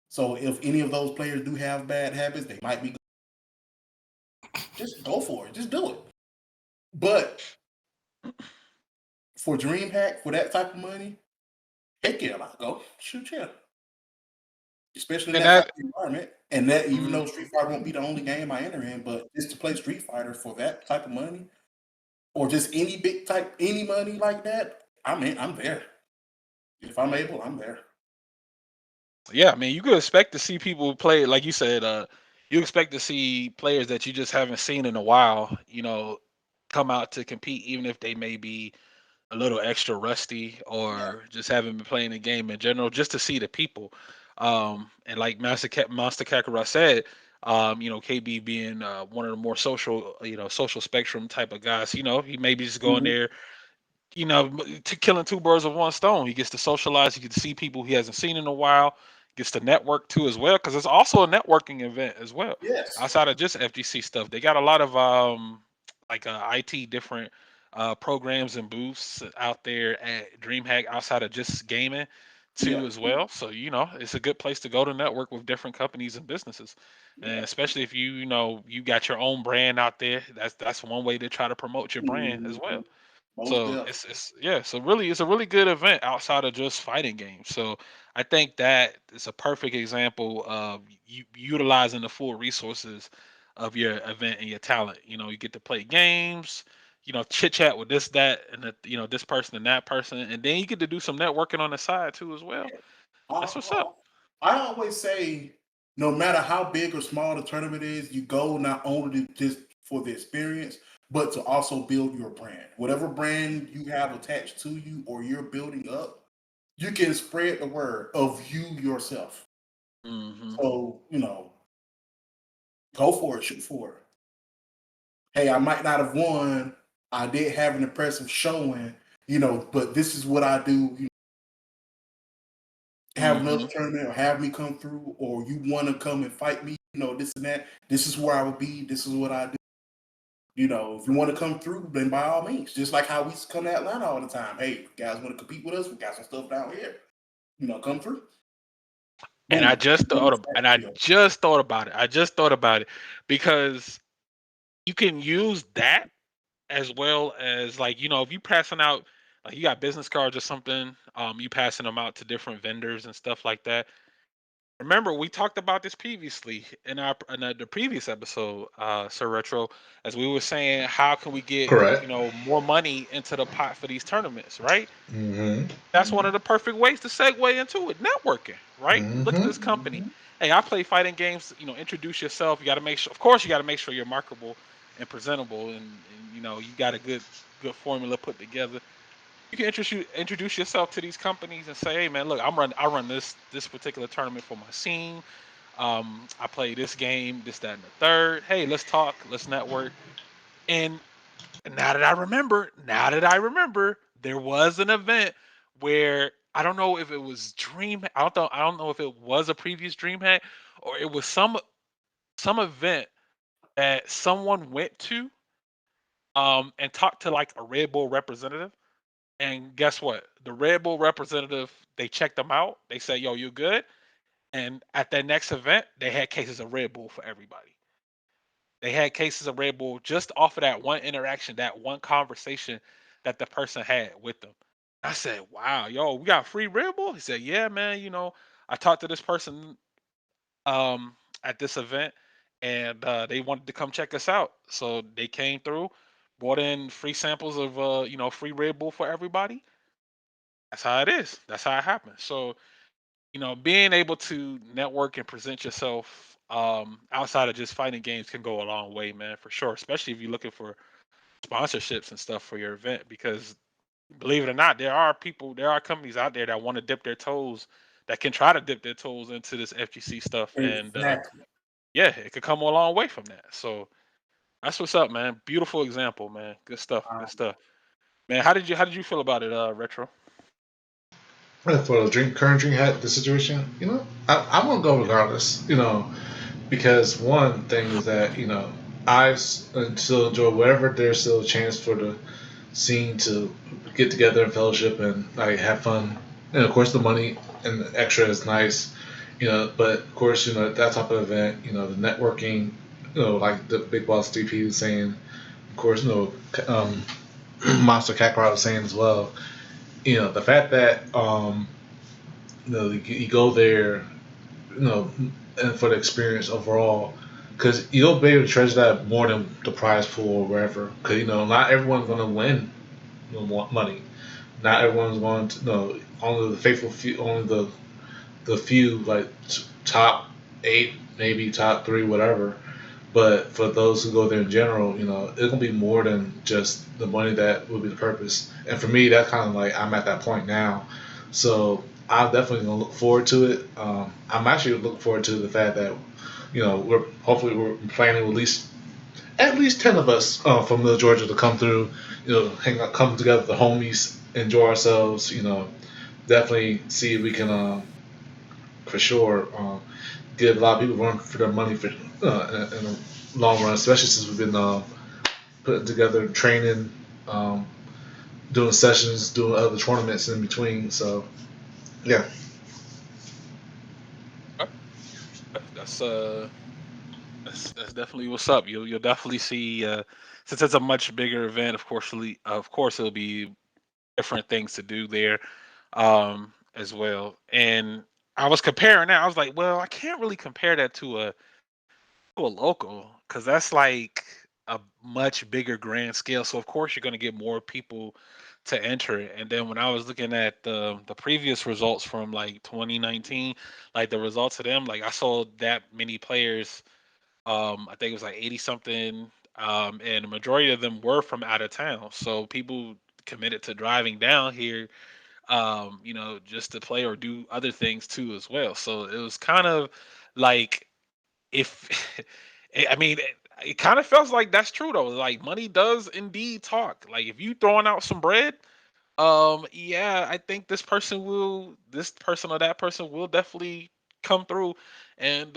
So if any of those players do have bad habits, they might be just go for it, just do it. But for DreamHack, for that type of money, heck yeah, I'll go shoot yeah. Especially in And that type that, of environment. And that even mm, though Street Fighter won't be the only game I enter in, but just to play Street Fighter for that type of money, or just any big type, any money like that, I'm there. If I'm able, I'm there. yeah, I mean, you could expect to see people play, like you said, you expect to see players that you just haven't seen in a while, come out to compete, even if they may be a little extra rusty Yeah, or just haven't been playing the game in general, just to see the people. And like MonstaKakarot said, KB being one of the more social, social spectrum type of guys, he maybe just going mhm, there, to killing two birds with one stone. He gets to socialize. He gets to see people he hasn't seen in a while. Gets to network too as well, because it's also a networking event as well. yes, Outside of just FGC stuff, they got a lot of like IT different programs and booths out there at DreamHack outside of just gaming yeah, too as well. So it's a good place to go to network with different companies and businesses, and yeah, especially if you got your own brand out there. That's one way to try to promote your brand as well. mhm, most So definitely. it's yeah, so really it's a really good event outside of just fighting games. So I think that is a perfect example of you utilizing the full resources of your event and your talent. You get to play games, chit chat with this, that, and this person and that person, and then you get to do some networking on the side too as well. That's what's up. I, I always say, no matter how big or small the tournament is, you go not only just for the experience, but to also build your brand. Whatever brand you have attached to you or you're building up, you can spread the word of you yourself. Hmm. So, go for it, shoot for it. Hey, I might not have won. I did have an impressive showing, but this is what I do. Have another Hmm. tournament or have me come through, or you want to come and fight me, this and that. This is where I would be. This is what I do. If you want to come through, then by all means. Just like how we come to Atlanta all the time. Hey, guys want to compete with us? We got some stuff down here. Come through. And I Boom. just thought, and I just thought about it. I just thought about it because you can use that as well as, like, if you passing out, like, you got business cards or something, you passing them out to different vendors and stuff like that. Remember, we talked about this previously in the previous episode, SirRetro, as we were saying, how can we get Correct. more money into the pot for these tournaments, right? Mm-hmm. That's one of the perfect ways to segue into it, networking, right? Look at Mm-hmm. this company. Hey, I play fighting games. Introduce yourself. You got to make sure, of course, you got to make sure you're marketable and presentable, and you got a good formula put together. You can introduce yourself to these companies and say, hey man, look, I run this particular tournament for my scene. I play this game, this, that, and the third. Hey, let's talk, let's network. And now that I remember, there was an event where I don't know if it was I don't know if it was a previous DreamHack or it was some event that someone went to and talked to like a Red Bull representative. And guess what? The Red Bull representative, they checked them out. They said, "Yo, you good?" And at that next event, they had cases of Red Bull for everybody. They had cases of Red Bull just off of that one interaction, that one conversation that the person had with them. I said, "Wow, yo, we got free Red Bull?" He said, "Yeah, man. I talked to this person um, at this event, and they wanted to come check us out. So they came through, brought in free samples of free Red Bull for everybody. That's how it is. That's how it happens. So being able to network and present yourself outside of just fighting games can go a long way, man, for sure. Especially if you're looking for sponsorships and stuff for your event, because believe it or not, there are companies out there that want to dip their toes, that can try to dip their toes into this FGC stuff, and Exactly. yeah, it could come a long way from that. So that's what's up, man. Beautiful example, man. Good stuff. Good Um, stuff, man. How did you feel about it, Retro? For the current DreamHack, the situation, I'm gonna go regardless. Because one thing is that I still enjoy whatever there's still a chance for the scene to get together and fellowship and like have fun. And of course, the money and the extra is nice. But of course, that type of event, the networking, like the Big Boss DP was saying, of course, MonstaKakarot was saying as well. The fact that you go there, and for the experience overall, because you'll be able to treasure that more than the prize pool or wherever. Because not everyone's going to win money. Not everyone's going to. Only the faithful few. Only the few, like top 8, maybe top 3, whatever. But for those who go there in general, it's gonna be more than just the money that will be the purpose. And for me, that's kind of like I'm at that point now. So I'm definitely gonna look forward to it. I'm actually looking forward to the fact that we're planning at least 10 of us from Middle Georgia to come through. Hang out, come together, the homies, enjoy ourselves. Definitely see if we can for sure give a lot of people run for their money for in the long run, especially since we've been putting together training, doing sessions, doing other tournaments in between. So, yeah. That's that's definitely what's up. You'll definitely see since it's a much bigger event. Of course, it'll be different things to do there as well. And I was comparing that. I was like, well, I can't really compare that to a local because that's like a much bigger grand scale. So of course you're going to get more people to enter it. And then when I was looking at the previous results from like 2019, like the results of them, like I saw that many players. I think it was like 80 something, and the majority of them were from out of town. So people committed to driving down here, just to play or do other things too as well. So it was kind of like if I mean, it kind of feels like that's true though. Like money does indeed talk. Like if you throwing out some bread, yeah, I think this person or that person will definitely come through and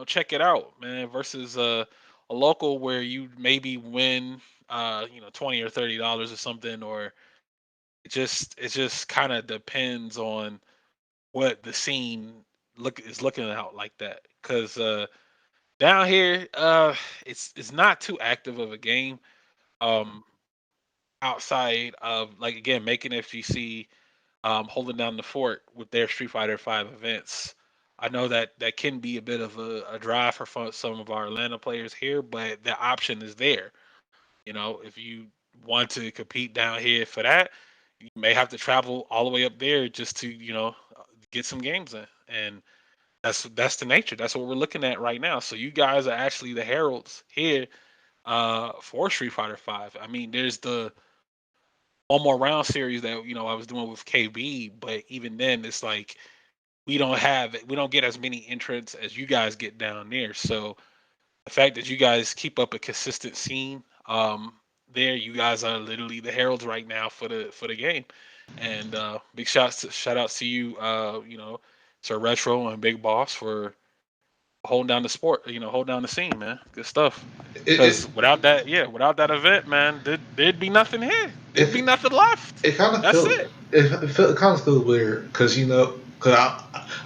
check it out, man. Versus a local where you maybe win $20 or $30 or something, or it just kind of depends on what the scene is looking out like that. Cause down here, it's not too active of a game. Um, outside of like again making FGC, holding down the fort with their Street Fighter 5 events. I know that can be a bit of a drive for some of our Atlanta players here, but the option is there. If you want to compete down here for that, you may have to travel all the way up there just to get some games in, and that's the nature. That's what we're looking at right now. So you guys are actually the heralds here for Street Fighter 5. I mean, there's the one more round series that I was doing with KB, but even then, it's like we don't get as many entrants as you guys get down there. So the fact that you guys keep up a consistent scene, there, you guys are literally the heralds right now for the game. And big shout outs to you, SirRetro and Big Boss for holding down the sport, holding down the scene, man. Good stuff. It Because it without that event, man, there'd be nothing here. There'd be it, nothing left. it kind of That's feels it. it kind of feels weird because I know it's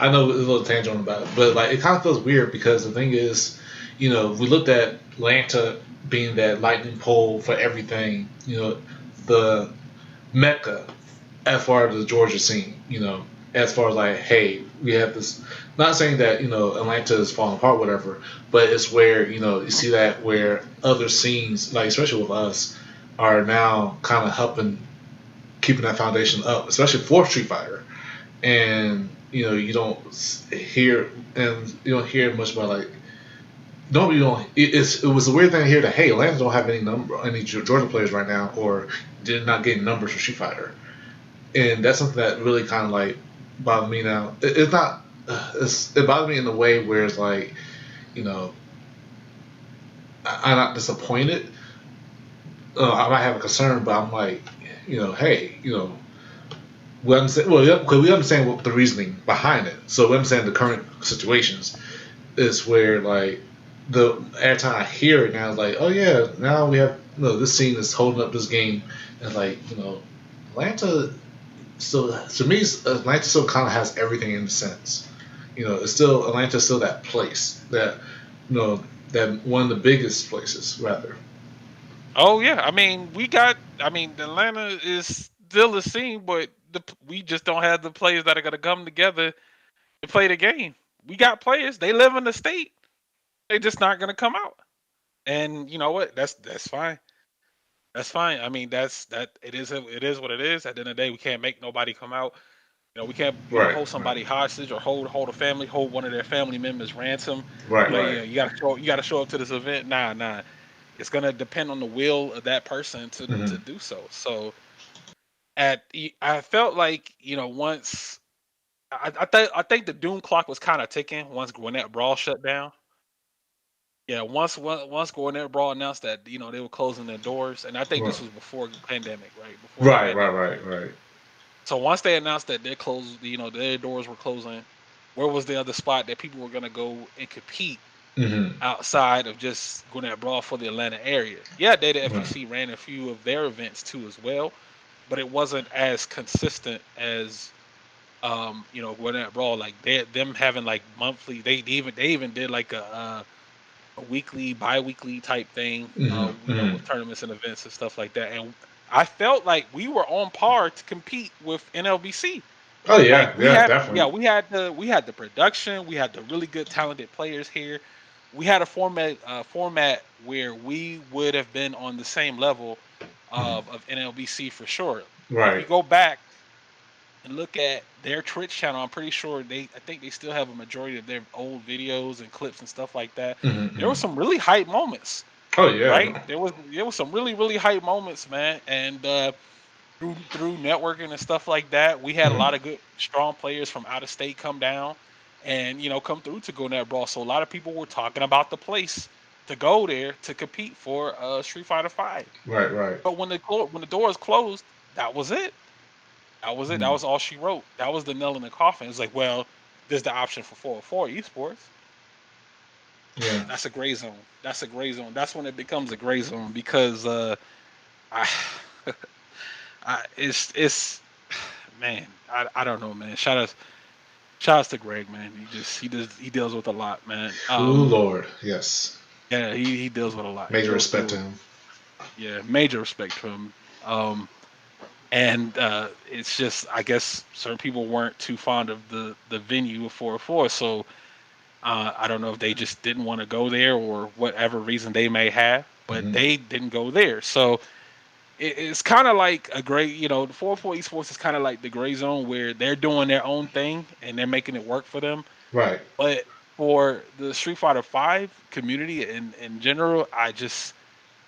a little tangent about it, but like it kind of feels weird because the thing is, we looked at Atlanta being that lightning pole for everything, the mecca as far as the Georgia scene, as far as like, hey, we have this. Not saying that Atlanta is falling apart, whatever, but it's where you see that where other scenes, like especially with us, are now kind of helping keeping that foundation up, especially for Street Fighter. And you don't hear much about like nobody don't. It was a weird thing to hear that hey, Atlanta don't have any Georgia players right now, or they're not getting numbers for Street Fighter, and that's something that really kind of like bothered me now. It's not. It bothered me in a way where it's like, I'm not disappointed. I might have a concern, but I'm like, hey, we understand. Well, because we understand what the reasoning behind it. So we understand the current situations is where like the every time I hear it now, it's like, oh yeah, now we have this scene is holding up this game, and like Atlanta. So to me, Atlanta still kind of has everything in a sense. It's still Atlanta's still that place that that one of the biggest places rather. Oh yeah, I mean Atlanta is still a scene, but we just don't have the players that are gonna come together to play the game. We got players; they live in the state. They're just not gonna come out. And you know what? That's fine. That's fine. I mean, that it is what it is. At the end of the day, we can't make nobody come out. We can't Right, hold right, somebody hostage or hold a family, hold one of their family members ransom. right, right. You gotta show up to this event. Nah. It's gonna depend on the will of that person Hmm. to do so. So I felt like once I think the doom clock was kind of ticking once Gwinnett Brawl shut down. Yeah, once Gwinnett Brawl announced that they were closing their doors, and I think Right, this was before the pandemic, right? Before the right, right, pandemic. right, right. So once they announced that they closed, their doors were closing, where was the other spot that people were gonna go and compete Hmm. outside of just Gwinnett Brawl for the Atlanta area? Yeah, Data Right, FEC ran a few of their events too as well, but it wasn't as consistent as Gwinnett Brawl. Like them having like monthly. They even did like a weekly, bi-weekly type thing, hmm, hmm. with tournaments and events and stuff like that. And I felt like we were on par to compete with NLBC. Oh Like yeah, we yeah, had, definitely. yeah, we had the production, we had the really good talented players here. We had a format where we would have been on the same level Mhm. of NLBC for sure. If you Right. go back and look at their Twitch channel, I'm pretty sure I think they still have a majority of their old videos and clips and stuff like that. There were Hmm. some really hype moments, Oh yeah. right? No. There was some really hype moments, man. And through networking and stuff like that, we had a Mhm. lot of good, strong players from out of state come down and come through to go net brawl. So a lot of people were talking about the place to go there to compete for Street Fighter Five. Right, right. But when the doors closed, that was it. That was it. That Mm. was all she wrote. That was the nail in the coffin. It's like, well, there's the option for 404 esports. Yeah. That's a gray zone. That's a gray zone. That's when it becomes a gray zone because I, it's man, I don't know, man. Shout outs to Greg, man. He deals with a lot, man. Ooh, Lord. Yes. Yeah, he deals with a lot. He Major goes respect to through, him. yeah, major respect to him. And it's just I guess certain people weren't too fond of the venue of 404, so I don't know if they just didn't want to go there or whatever reason they may have, but Hmm. they didn't go there. So it's kind of like a gray, the 404 esports is kind of like the gray zone where they're doing their own thing and they're making it work for them. Right. But for the Street Fighter Five community in general,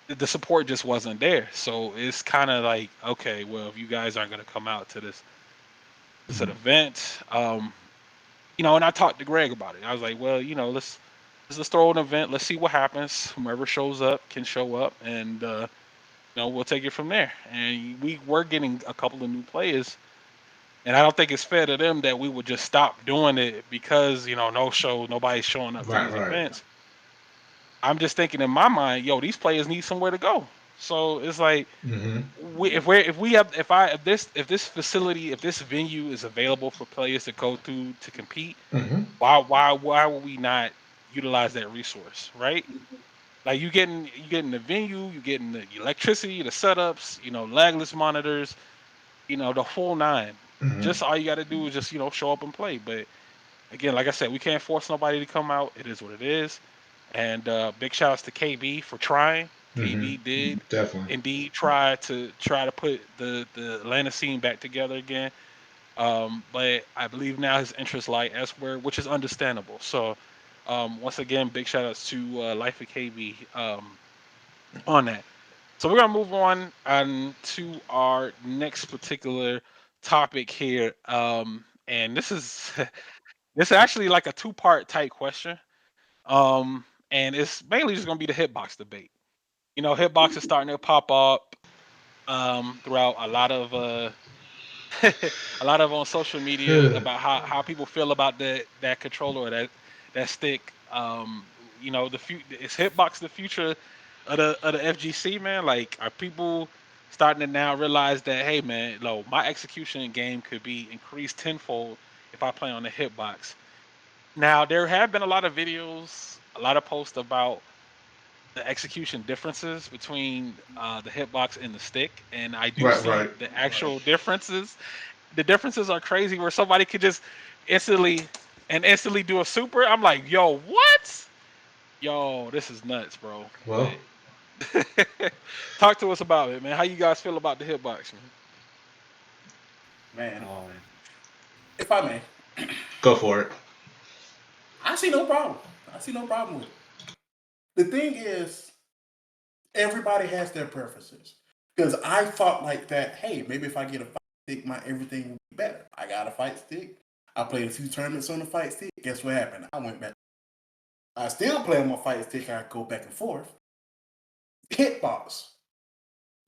the support just wasn't there. So it's kind of like, okay, well, if you guys aren't going to come out to this Mhm. event, and I talked to Greg about it. I was like, well, let's throw an event. Let's see what happens. Whomever shows up can show up, and we'll take it from there. And we were getting a couple of new players, and I don't think it's fair to them that we would just stop doing it because nobody's showing up to Right, these right. events. I'm just thinking in my mind, yo, these players need somewhere to go. So it's like Hmm. if this facility, if this venue is available for players to go through to compete, Hmm. why would we not utilize that resource, right? Like you getting the venue, you getting the electricity, the setups, lagless monitors, the whole nine. Hmm. Just all you got to do is just show up and play. But again, like I said, we can't force nobody to come out. It is what it is. And big shout outs to KB for trying. Hmm. KB did Definitely. indeed try to put the Atlanta scene back together again. But I believe now his interests lie elsewhere, which is understandable. So once again, big shout outs to Life of KB on that. So we're gonna move on to our next particular topic here. And this is this is actually like a two-part type question. And it's mainly just gonna be the hitbox debate. Hitbox is starting to pop up throughout a lot of a lot of on social media about how people feel about that controller or that stick. Is Hitbox the future of the FGC, man? Like, are people starting to now realize that, hey, man, my execution in game could be increased tenfold if I play on the Hitbox? Now, there have been a lot of videos, a lot of posts about the execution differences between the hitbox and the stick, and I do see Right. the actual differences. The differences are crazy, where somebody could just instantly do a super. I'm like, yo, what? Yo, this is nuts, bro. Well, But talk to us about it, man. How you guys feel about the hitbox, man? Man, Um, if I may, go for it. I see no problem. I see no problem with it. The thing is, everybody has their preferences. Because I thought like that, hey, maybe if I get a fight stick, my everything will be better. I got a fight stick. I played a few tournaments on the fight stick. Guess what happened? I went back. I still play on my fight stick. I go back and forth. Hitbox.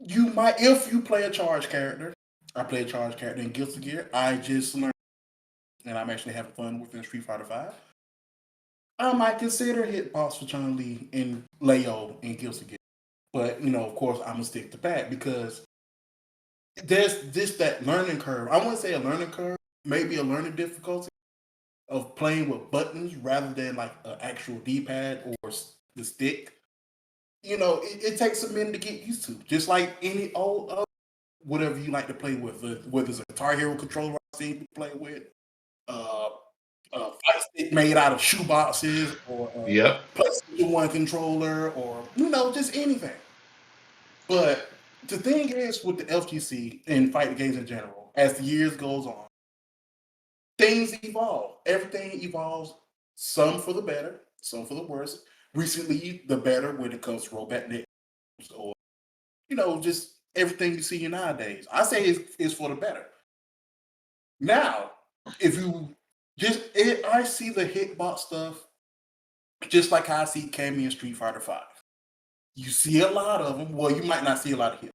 You might, if you play a charge character, I play a charge character in Guilty Gear. I just learned, and I'm actually having fun within Street Fighter V. I might consider Hitbox for Chun-Li and Leo in Guilty Gear. But, of course, I'm going to stick to Pat because there's that learning curve. I wouldn't say a learning curve, maybe a learning difficulty of playing with buttons rather than like an actual D-pad or the stick. It takes a minute to get used to. Just like any old whatever you like to play with, whether it's a Guitar Hero controller I've seen people play with, a fight stick made out of shoe boxes, or a Yep. PlayStation 1 controller, or just anything. But the thing is with the FGC and fighting games in general, as the years goes on, things evolve. Everything evolves, some for the better, some for the worse. Recently, the better when it comes to rollback games, or just everything you see nowadays. I say it's for the better. Now, if you I see the hitbox stuff just like how I see Cammy in Street Fighter V. You see a lot of them. Well, you might not see a lot of hits,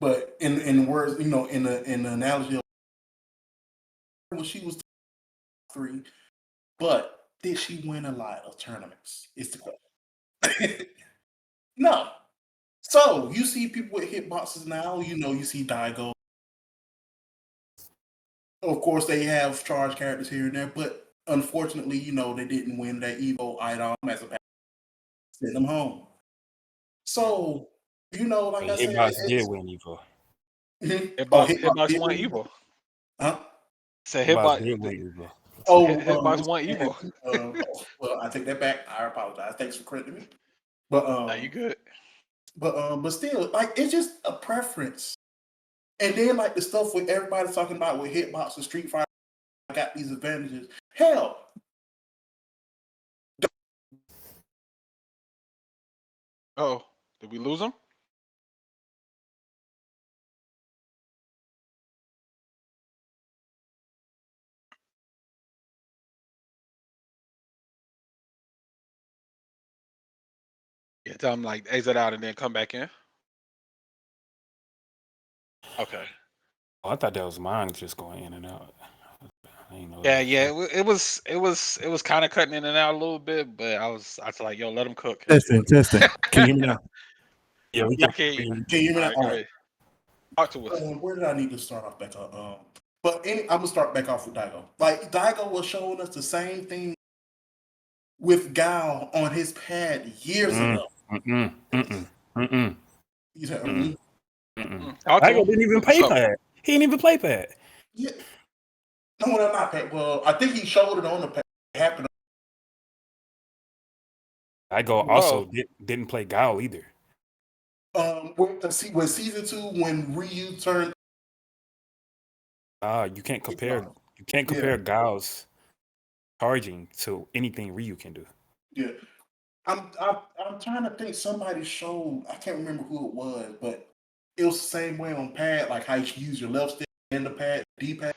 but in the words, in the analogy of when she was 3, but did she win a lot of tournaments? Is the question. No. So you see people with hitboxes now. You see Daigo. Of course, they have charge characters here and there, but unfortunately, they didn't win that Evo item as a pack. Send them home. So, like I said, Hitbox did win Evo. Hitbox won Evo. Evo. Huh? Said Hitbox did win Evo. Hitbox won Evo. Well, I take that back. I apologize. Thanks for crediting me. But You good? But still, like, it's just a preference. And then like the stuff with everybody's talking about with Hitbox and Street Fighter, I got these advantages. Hell. Oh, did we lose him? Yeah, tell him like exit out and then come back in. Okay. Oh, I thought that was mine just going in and out. I didn't know Yeah, that. it was kind of cutting in and out a little bit, but I was like, yo, let him cook. Testing. Can you hear me now? Yeah, we Yeah, can. Can you hear me now? All right. Talk to us. Where did I need to start off back up? I'm gonna start back off with Daigo. Like Daigo was showing us the same thing with Gao on his pad years ago. You said, Daigo didn't even play pad. He didn't even play pad. Yeah. No, not pad. Well, I think he showed it on the pad. It happened. Daigo also didn't play Gao either. With season 2 when Ryu turned. You can't compare. You can't compare Gao's charging to anything Ryu can do. Yeah, I'm trying to think. Somebody showed. I can't remember who it was, but it was the same way on pad, like how you should use your left stick and the pad, D-pad.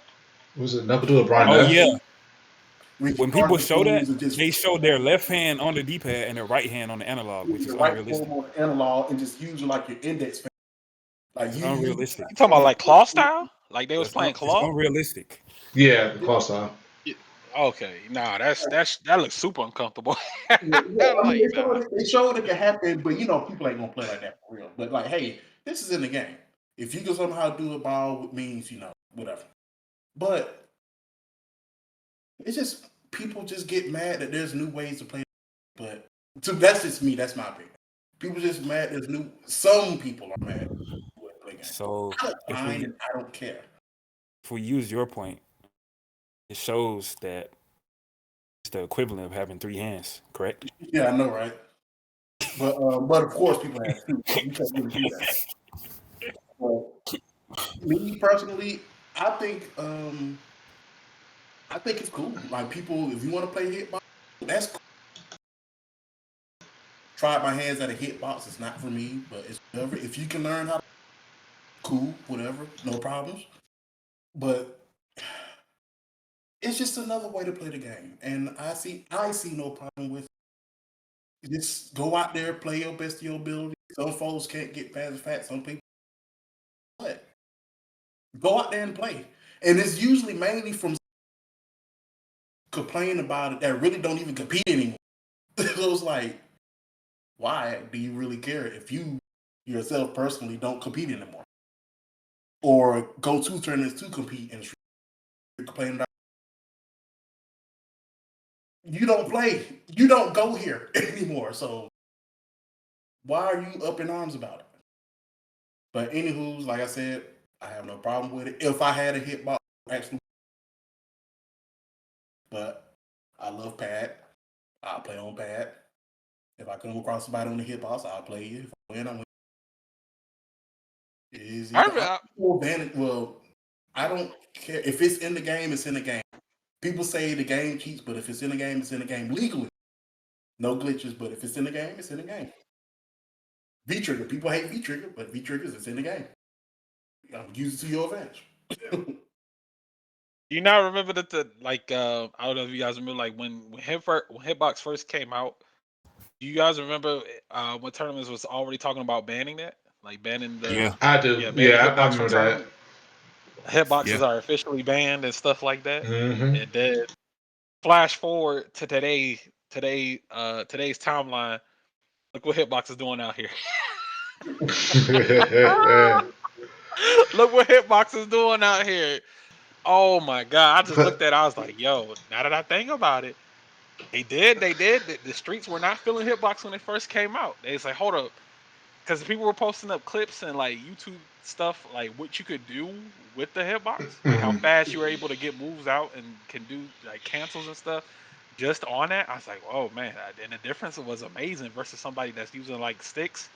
Was it Knuckle to a Brian? Oh yeah. When people show that, they show their left hand on the D-pad and their right hand on the analog, which is unrealistic. Right on the analog and just use like your index finger. Like unrealistic. You talking about like claw style? Like they was It's, playing it's claw. unrealistic. Yeah, the claw style. Yeah. Okay, nah, that looks super uncomfortable. Yeah, I mean, Like, nah. they showed it can happen, but people ain't gonna play like that for real. But like, hey, this is in the game. If you can somehow do a ball, it means whatever. But it's just people just get mad that there's new ways to play. But that's just me. That's my opinion. People just mad. There's new. Some people are mad. Play games. So I don't if mind we and I don't care. if we use your point, it shows that it's the equivalent of having 3 hands, correct? Yeah, I know, right? But of course, people have two. So you can't really do that. But me personally, I think it's cool. Like people, if you want to play hitbox, that's cool. Tried my hands at a hitbox. It's not for me, but it's whatever. If you can learn how, cool, whatever, no problems. But it's just another way to play the game, and I see no problem with it. Just go out there, play your best of your ability. Some folks can't get past the fact. Some people, but go out there and play. And it's usually mainly from complain about it that really don't even compete anymore. So it's like, why do you really care if you yourself personally don't compete anymore? Or go to tournaments to compete and complain about you don't play, you don't go here anymore. So why are you up in arms about it? But anywho, like I said, I have no problem with it. If I had a hitbox, actually, but I love pad. I'll play on pad. If I come across somebody on the hitbox, I'll play it. If I win, I win. Is either well, I don't care if it's in the game. It's in the game. People say the game cheats, but if it's in the game, it's in the game legally. No glitches, but if it's in the game, it's in the game. V trigger. People hate V trigger, but V triggers, it's in the game. Use it to your advantage. You now remember that I don't know if you guys remember like when Hitbox first came out. Do you guys remember when tournaments was already talking about banning that? Like banning the Yeah. I do. banning Yeah, I hitbox from remember that. tournaments. Hitboxes Yeah. are officially banned and stuff like that. Mm-hmm. And then flash forward to today's timeline. Look what Hitbox is doing out here. Look what Hitbox is doing out here. Oh my god! I just looked at it. I was like, "Yo!" Now that I think about it, they did. The streets were not feeling Hitbox when it first came out. They was like, "Hold up," because people were posting up clips and like YouTube stuff, like what you could do with the Hitbox, like how fast you were able to get moves out and can do like cancels and stuff. Just on that, I was like, "Oh man!" And the difference was amazing versus somebody that's using like sticks.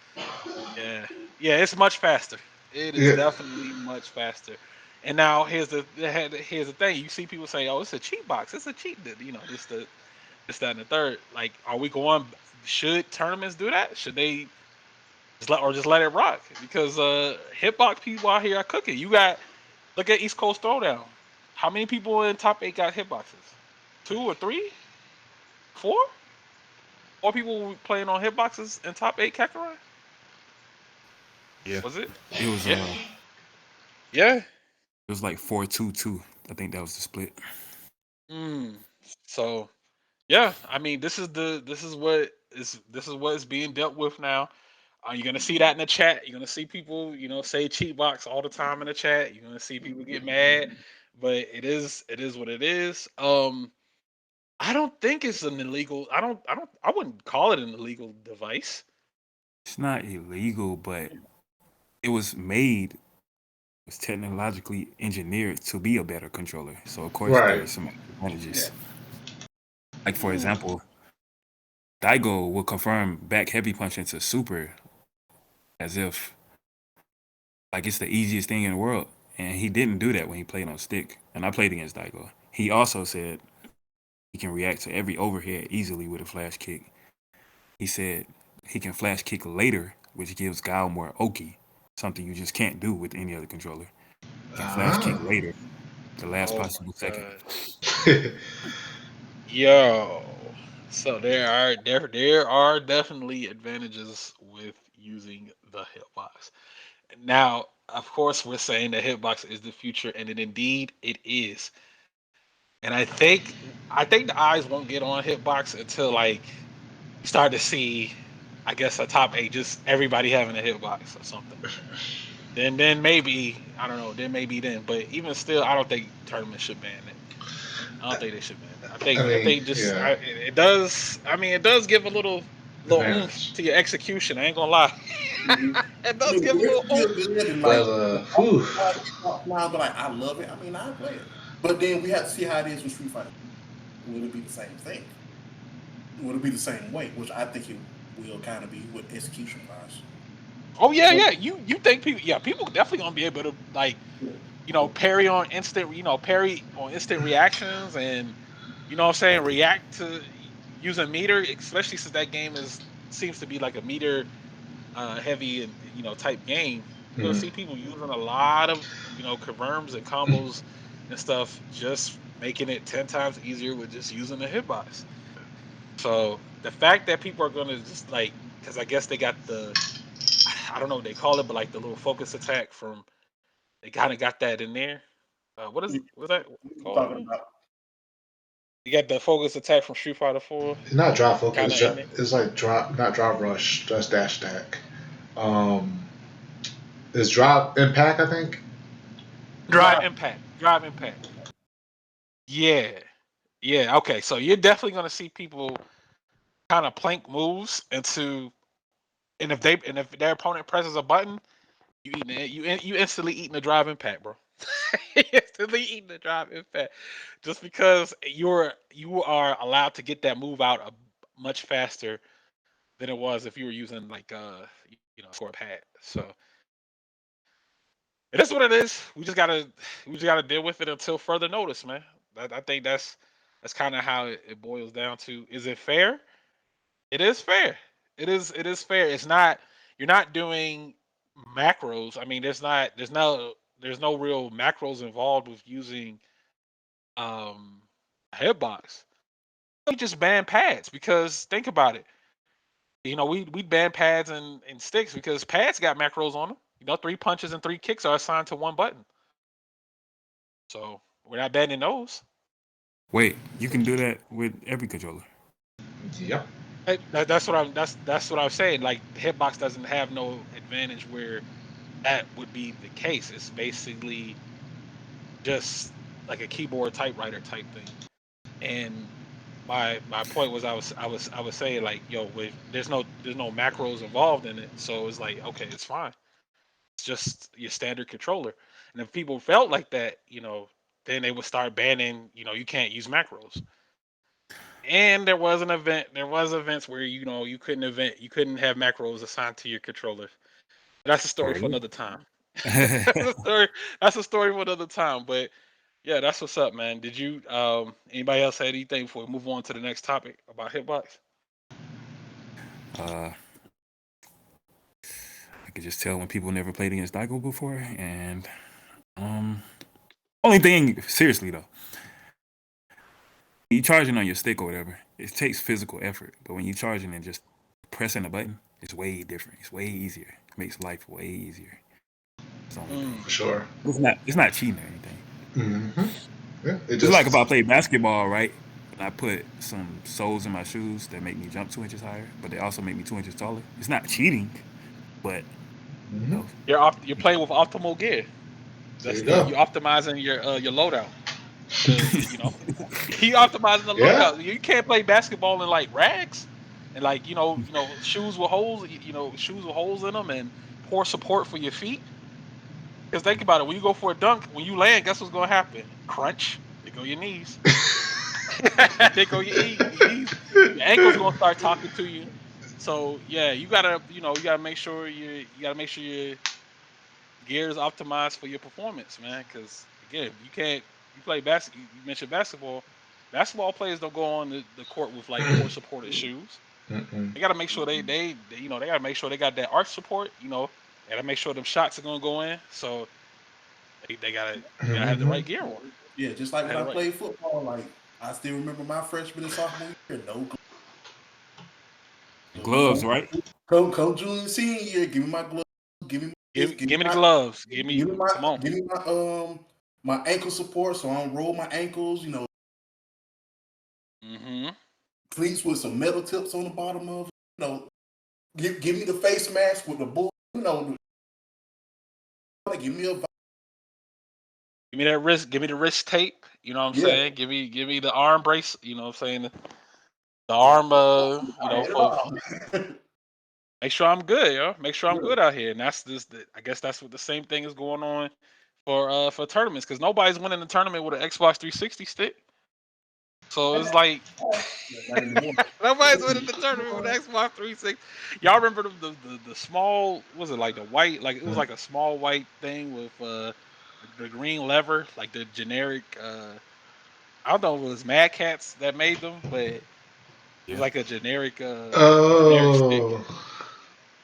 Yeah, it's much faster. It is Yeah. definitely much faster. And now here's the thing. You see people say, "Oh, it's a cheat box. It's a cheat." This, that, and the third. Like, are we going? Should tournaments do that? Should they just let it rock? Because hitbox people out here are cooking. Look at East Coast Throwdown. How many people in top 8 got hitboxes? 2 or 3? 4? 4 people playing on hitboxes in top 8 Kakarot? Yeah. Was it? It was Yeah. Yeah. it was like 4-2-2. I think that was the split. So, yeah, I mean, this is what is being dealt with now. You're gonna see that in the chat. You're gonna see people, say cheat box all the time in the chat. You're gonna see people get mad, but it is what it is. I don't think it's an illegal. I wouldn't call it an illegal device. It's not illegal, but it was made, was technologically engineered to be a better controller. So of course there Right. are some advantages. Like for example, Daigo will confirm back heavy punch into super as if like it's the easiest thing in the world. And he didn't do that when he played on stick. And I played against Daigo. He also said he can react to every overhead easily with a flash kick. He said he can flash kick later, which gives Gao more Oki, something you just can't do with any other controller. He can flash kick later, the last Oh possible my second. god. Yo. So there are definitely advantages with using the hitbox. Now, of course, we're saying the hitbox is the future, and indeed it is. And I think the eyes won't get on hitbox until like you start to see, I guess, a top eight, just everybody having a hitbox or something. Then maybe I don't know. Then maybe then, but even still, I don't think tournaments should ban it. I don't think they should ban it. I I think I mean, think just yeah, it does. I mean, it does give a little oomph advantage. to your execution. I ain't gonna lie. Mhm. It I does mean, give a it little oomph. feels good and But like whew, now, but like I love it. I mean, I play it, but then we have to see how it is with Street Fighter. Will it be the same thing? Will it be the same way? Which I think it will kind of be with execution wise. Oh yeah, So, yeah. You think people? Yeah, people definitely gonna be able to like parry on instant reactions, and you know what I'm saying, react to using meter, especially since that game is seems to be like a meter heavy and type game. You're gonna mm, see people using a lot of confirms and combos and stuff, just making it 10 times easier with just using the hitbox. So the fact that people are gonna just like, because I guess they got I don't know what they call it, but like the little focus attack from, they kind of got that in there. What's that we're called talking again? about You got the focus attack from Street Fighter 4, it's not drop kind focus. of in it. It's like drop, not drop rush. Just dash attack. Um, it's drop impact. I think. drive. Drive impact. Yeah, yeah. Okay, so you're definitely gonna see people kind of plank moves into, and if their opponent presses a button, you eating it. You instantly eating the drive impact, bro. Instantly eating the drive impact, just because you are allowed to get that move out much faster than it was if you were using like score pad. So it is what it is. We just gotta deal with it until further notice, man. I think that's kind of how it boils down to. Is it fair? It is fair. It is fair. It's not, you're not doing macros. I mean, there's no real macros involved with using um a hitbox. We just ban pads, because think about it. We ban pads and sticks because pads got macros on them. 3 punches and 3 kicks are assigned to one button. So we're not banning those. Wait, you can do that with every controller. Yep. That's what I'm saying. Like, hitbox doesn't have no advantage where that would be the case. It's basically just like a keyboard typewriter type thing. And my point was, I was saying, like, there's no macros involved in it, so it's like, okay, it's fine. It's just your standard controller. And if people felt like that, then they would start banning. You can't use macros. And there was events where you couldn't have macros assigned to your controller. That's a Oh, story for really? another time. That's a story for another time. But yeah, that's what's up, man. Did you anybody else say anything before we move on to the next topic about hitbox? uh, I could just tell when people never played against Daigo before, and um, only thing, seriously though, you charging on your stick or whatever, it takes physical effort. But when you charging and just pressing a button, it's way different. It's way easier. It makes life way easier. It's the only thing. For sure. It's not. It's not cheating or anything. Hmm. Yeah. It It's like if just. I play basketball, right? And I put some soles in my shoes that make me jump 2 inches higher, but they also make me 2 inches taller. It's not cheating, but you Hmm. know, You're playing with optimal gear. There That's you the go. you're optimizing your loadout. Because you optimizing the Yeah. loadout. You can't play basketball in like rags and like shoes with holes. Shoes with holes in them and poor support for your feet. Because think about it, when you go for a dunk, when you land, guess what's gonna happen? Crunch. They go your knees. They go your knees. Your ankle's gonna start talking to you. So yeah, you gotta make sure your gear is optimized for your performance, man. Because again, you can't you play basket. You mentioned basketball. Basketball players don't go on the court with like poor supported shoes. Mm-mm. They gotta make sure they gotta make sure they got that arch support. They gotta make sure them shots are gonna go in. So they gotta have the Hmm. right gear on. Yeah, just like when Have I the right. played football, like I still remember my freshman and sophomore year, no glove. gloves, right? Come Junior Senior year, give me my gloves. Give me Give me the gloves. Give me my Come on. give me my ankle support so I don't roll my ankles. Mm-hmm. Cleats with some metal tips on the bottom of it. Give me the face mask with the bull. Give me a Give me that wrist. Give me the wrist tape. You know what I'm saying? Give me the arm brace. You know what I'm saying? The arm. Make sure I'm good, yo. Make sure I'm good out here. And that's this. I guess that's what the same thing is going on for tournaments because nobody's winning the tournament with an Xbox 360 stick. So it's like nobody's winning the tournament with an Xbox 360. Y'all remember the small? Was it like the white? Like it was like a small white thing with the green lever, like the generic. I don't know if it was Mad Cats that made them, but it was like a generic stick Oh.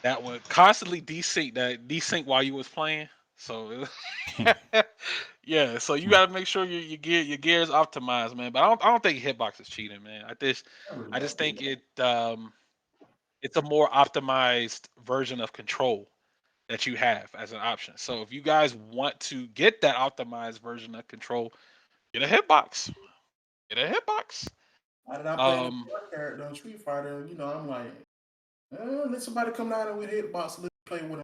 that would constantly desync while you was playing. So yeah, so you got to make sure your gear is optimized, man. But I don't think Hitbox is cheating, man. I just think it's a more optimized version of control that you have as an option. So if you guys want to get that optimized version of control, get a Hitbox. Get a Hitbox. Why did I play the character on Street Fighter? I'm like, let somebody come down with Hitbox and let me play with them.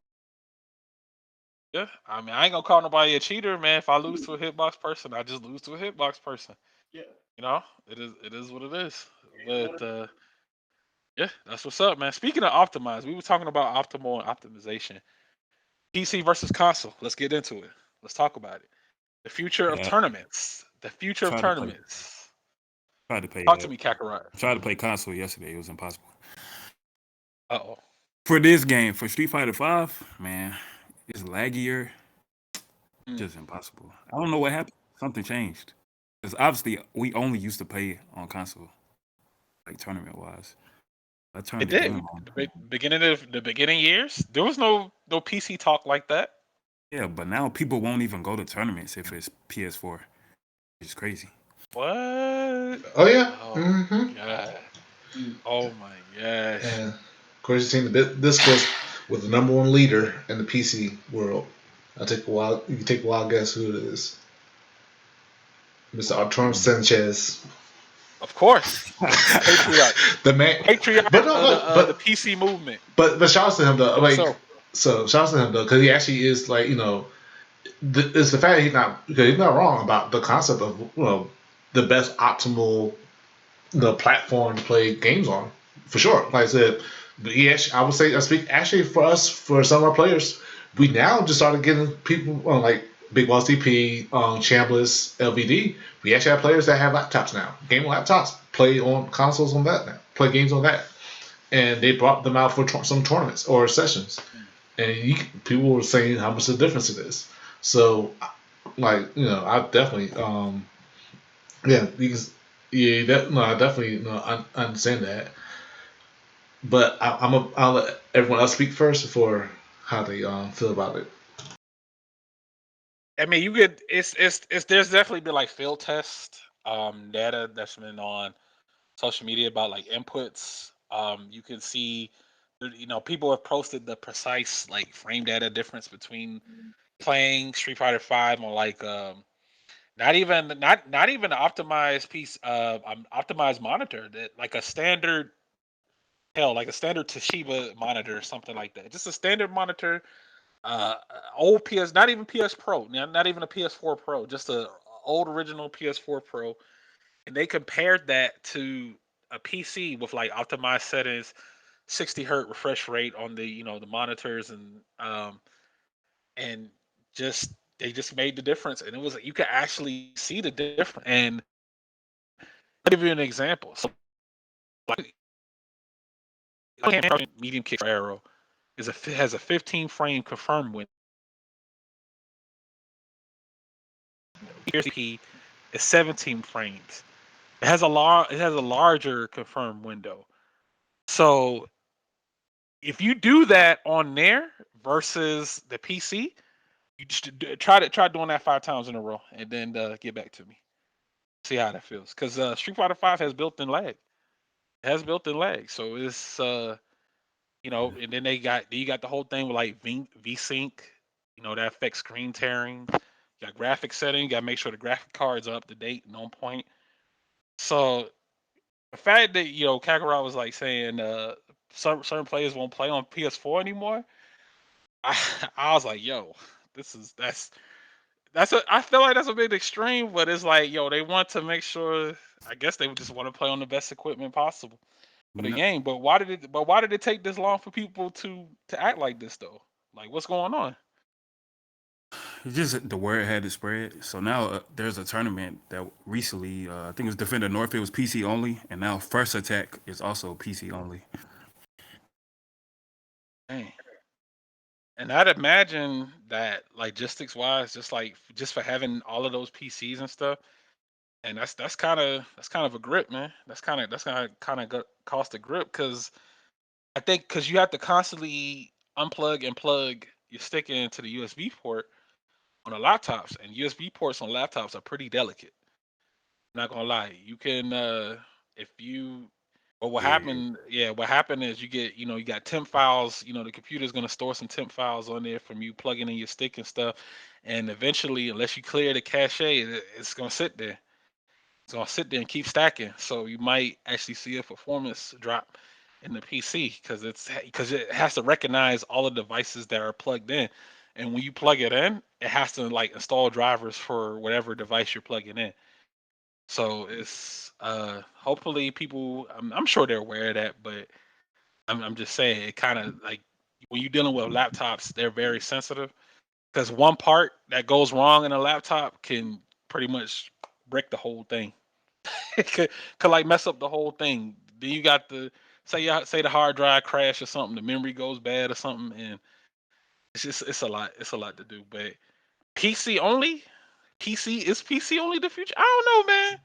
Yeah, I mean, I ain't gonna call nobody a cheater, man. If I lose to a Hitbox person, I just lose to a Hitbox person. Yeah. It is what it is. But yeah, that's what's up, man. Speaking of optimize, we were talking about optimal and optimization. PC versus console. Let's get into it. Let's talk about it. The future of Yeah, tournaments. The future of tried to play. tournaments. Tried to play. Talk to me, Kakarot. Tried to play console yesterday. It was impossible. Uh-oh. For this game, for Street Fighter 5, man, it's laggier. Just impossible. I don't know what happened. Something changed. Because obviously we only used to play on console, like tournament wise. I turned It the game did. on. The beginning years, there was no PC talk like that. Yeah, but now people won't even go to tournaments if it's PS4. It's crazy. What? Oh yeah. Oh Mm-hmm. god. Oh my gosh. And of course, you've seen this was with the number one leader in the PC world. I'll take a while. You can take a wild guess who it is. Mr. Arturo Sanchez. Of course. Patriarch. The man. Patriarch But no, of the PC movement. but shout out to him though. Like, So so shout out to him though, because he actually is like, it's the fact that he's not wrong about the concept of the best optimal platform to play games on, for sure. Like I said, I would say I speak actually for us, for some of our players, we now just started getting people on like BigBoss DP, Chambliss, LVD. We actually have players that have laptops now, gaming laptops, play on consoles on that now, play games on that, and they brought them out for some tournaments or sessions, and people were saying how much the difference it is. So, like, I definitely, yeah, because I definitely I understand that, but I'll let everyone else speak first for how they feel about it. I mean, you could. It's. There's definitely been like field test data that's been on social media about like inputs. You can see, people have posted the precise like frame data difference between playing Street Fighter Five on like not even an optimized piece optimized monitor that like a standard like a standard Toshiba monitor or something like that. Just a standard monitor, uh, old PS, not even PS Pro, not even a PS4 Pro, just a old original PS4 Pro, and they compared that to a PC with like optimized settings, 60 hertz refresh rate on the the monitors and just they just made the difference, and it was you could actually see the difference. And I'll give you an example. So like medium kick arrow has a 15 frame confirmed window. PSP is 17 frames. It has a larger confirmed window. So if you do that on there versus the PC, you just try doing that 5 times in a row and then get back to me. See how that feels. Because Street Fighter 5 has built-in lag. It has built-in lag, so it's You know, and then you got the whole thing with like V-Sync, you know, that affects screen tearing. You got graphic setting, you gotta make sure the graphic cards are up to date and on point. So the fact that, you know, Kakarot was like saying certain players won't play on PS4 anymore, I, I was like, yo, I feel like that's a bit extreme, but it's like, yo, they want to make sure. I guess they would just want to play on the best equipment possible for the No, game. But why did it take this long for people to act like this though? Like, what's going on? it's just the word had to spread. So now there's a tournament that recently, I think it was Defender North. It was PC only, and now First Attack is also PC only. Dang. And I'd imagine that logistics wise, just for having all of those PCs and stuff, and that's kind of a grip, man. That's kind of cost a grip because I think because you have to constantly unplug and plug your stick into the USB port on the laptops, and USB ports on laptops are pretty delicate. Not gonna lie, you can if you. But what Yeah, happened? Yeah, what happened is you got temp files. You know, the computer's gonna store some temp files on there from you plugging in your stick and stuff, and eventually, unless you clear the cache, it's gonna sit there. It's gonna sit there and keep stacking. So you might actually see a performance drop in the PC because it has to recognize all the devices that are plugged in, and when you plug it in, it has to like install drivers for whatever device you're plugging in. So it's hopefully people. I'm sure they're aware of that, but I'm just saying it kind of like when you're dealing with laptops, they're very sensitive because one part that goes wrong in a laptop can pretty much break the whole thing. It could like mess up the whole thing. Then you got the say the hard drive crash or something, the memory goes bad or something, and it's a lot. It's a lot to do. But PC only, PC only the future. I don't know, man.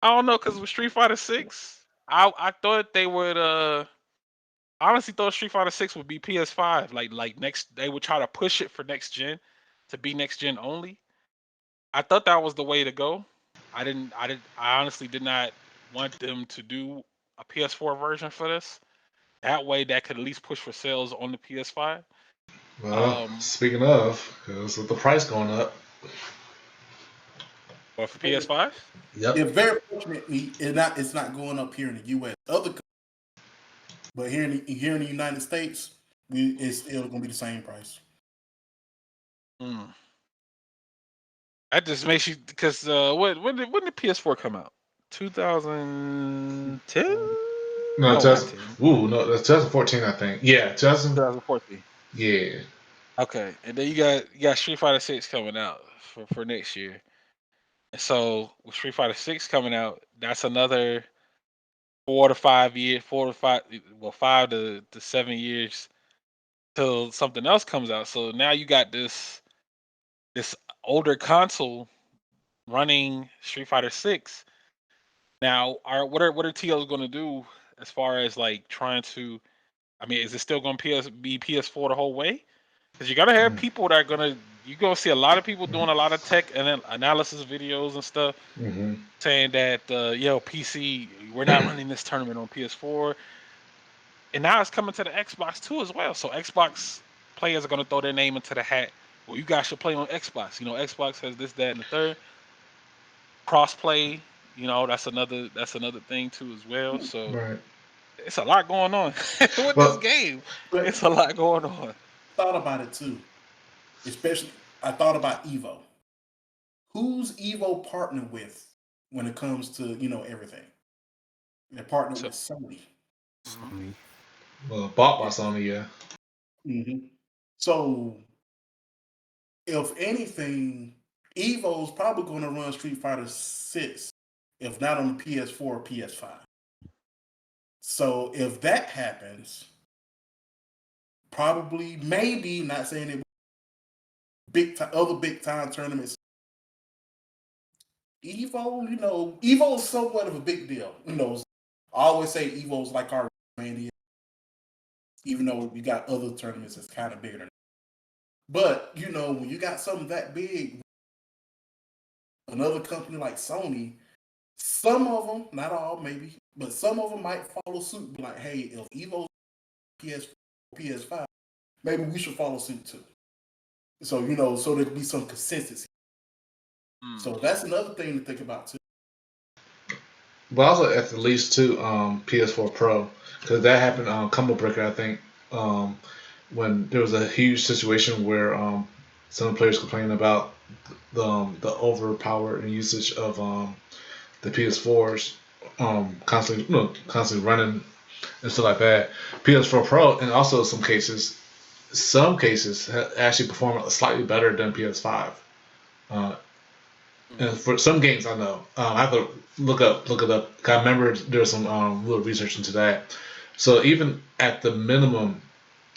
I don't know because with Street Fighter 6, I thought they would I honestly thought Street Fighter 6 would be PS5. Like next they would try to push it for next gen to be next gen only. I thought that was the way to go. I honestly did not want them to do a PS4 version for this. That way that could at least push for sales on the PS5. Well, Um speaking of, because with the price going up, but for PS5? yep. It's very fortunately it's not going up here in the U.S. But here in the United States, it's still going to be the same price. Hmm. That just makes you because when did PS4 come out? 2010? No, No, not 10. no, that's 2014, I think. Yeah, 2000. 2014. Yeah, Okay, and then you got Street Fighter 6 coming out for next year. And so with Street Fighter 6 coming out, that's another 4 to 5 years, 4 to 5, well, 5 to 7 years till something else comes out. So now you got this older console running Street Fighter 6. Now, what are TOs going to do as far as like trying to? I mean, is it still going to be PS4 the whole way? Because you're gonna have people that are gonna see a lot of people doing a lot of tech and then analysis videos and stuff mm-hmm. saying that PC, we're not running this tournament on PS4, and now it's coming to the Xbox too as well. So Xbox players are gonna throw their name into the hat. Well, you guys should play on Xbox. You know, Xbox has this, that, and the third crossplay. You know, that's another thing too as well. So Right. it's a lot going on with this Well, game. But It's a lot going on. I thought about it too. Especially, I thought about Evo. Who's Evo partnered with when it comes to everything? They're partnered So with Sony. mhm. Sony. bought by Sony, yeah. Mm-hmm. So, if anything, Evo's probably going to run Street Fighter 6, if not on the PS4 or PS5. So, if that happens, probably, maybe, not saying it, other big time tournaments. Evo is somewhat of a big deal. I always say Evo's like our Mania, even though we got other tournaments that's kind of bigger than. But when you got something that big, another company like Sony, some of them, not all, maybe, but some of them might follow suit. Be like, hey, if Evo's PS PS5, maybe we should follow suit too. So so there could be some consistency. So that's another thing to think about too. But also at the least too, PS4 Pro, because that happened on Combo Breaker, I think, when there was a huge situation where some players complaining about the overpower and usage of the PS4s, constantly running and stuff like that. PS4 Pro, and also some cases actually perform slightly better than PS5. And for some games, I know I have to look it up. I remember there's some little research into that. So even at the minimum,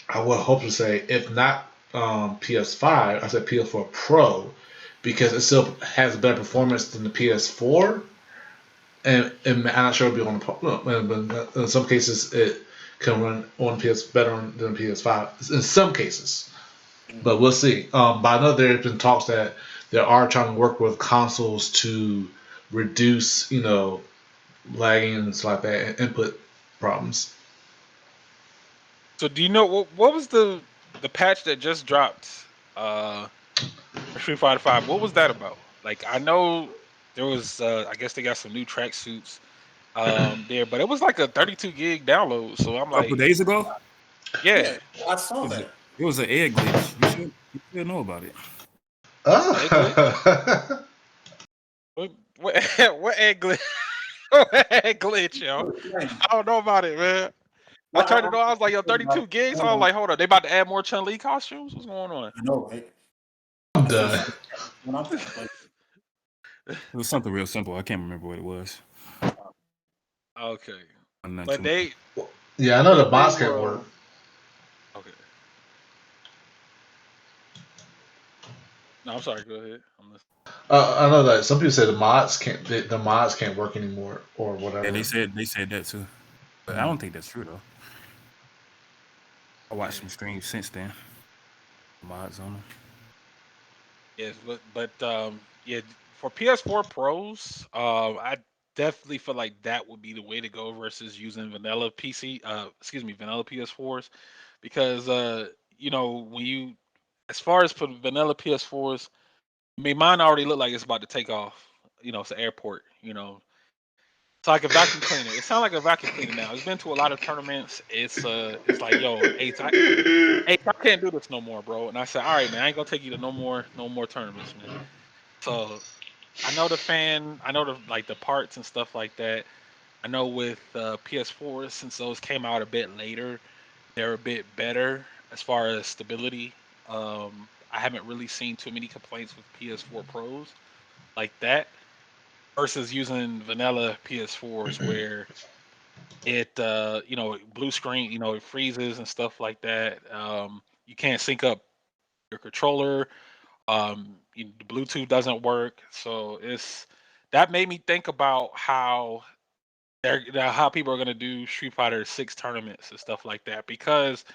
I would hope to say, if not PS5, I said PS4 Pro, because it still has better performance than the PS4. And I'm not sure it'll be on the, but in some cases it can run on PS better than PS5. In some cases, but we'll see. But I know there have been talks that they are trying to work with consoles to reduce, lagging and stuff like that, and input problems. So do you know what was the patch that just dropped for Street Fighter 5? What was that about? Like, I know there was I guess they got some new tracksuits there, but it was like a 32 gig download. So I'm A couple like, days ago, yeah. I saw that. it was an egg glitch. You should know about it. Oh. What what egg glitch? What egg glitch, yo? I don't know about it, man. I turned it on. I was like, yo, 32 gigs. I was like, hold on, they about to add more Chun-Li costumes? What's going on? I know, right? I'm done. When I'm like, It was something real simple. I can't remember what it was. Okay, Nothing but too- they Yeah, I know the they mods can't were- work. Okay. No, I'm sorry. Go ahead. I'm listening. I know that some people say the mods can't work anymore or whatever. Yeah, they said that too, but I don't think that's true though. I watched some streams since then. Mods on them. Yes, but yeah, for PS4 Pros, I definitely feel like that would be the way to go versus using vanilla vanilla PS4s, because when you, as far as for vanilla PS4s, I mean, mine already look like it's about to take off. It's an airport. It's like a vacuum cleaner. It sounds like a vacuum cleaner now. It's been to a lot of tournaments. It's like, yo, Ace, I can't do this no more, bro. And I said, all right, man, I ain't gonna take you to no more tournaments, man. So I know the parts and stuff like that. I know with PS4s, since those came out a bit later, they're a bit better as far as stability. I haven't really seen too many complaints with PS4 Pros like that versus using vanilla PS4s where it blue screen, it freezes and stuff like that. You can't sync up your controller. The Bluetooth doesn't work, so that made me think about how how people are going to do Street Fighter 6 tournaments and stuff like that, because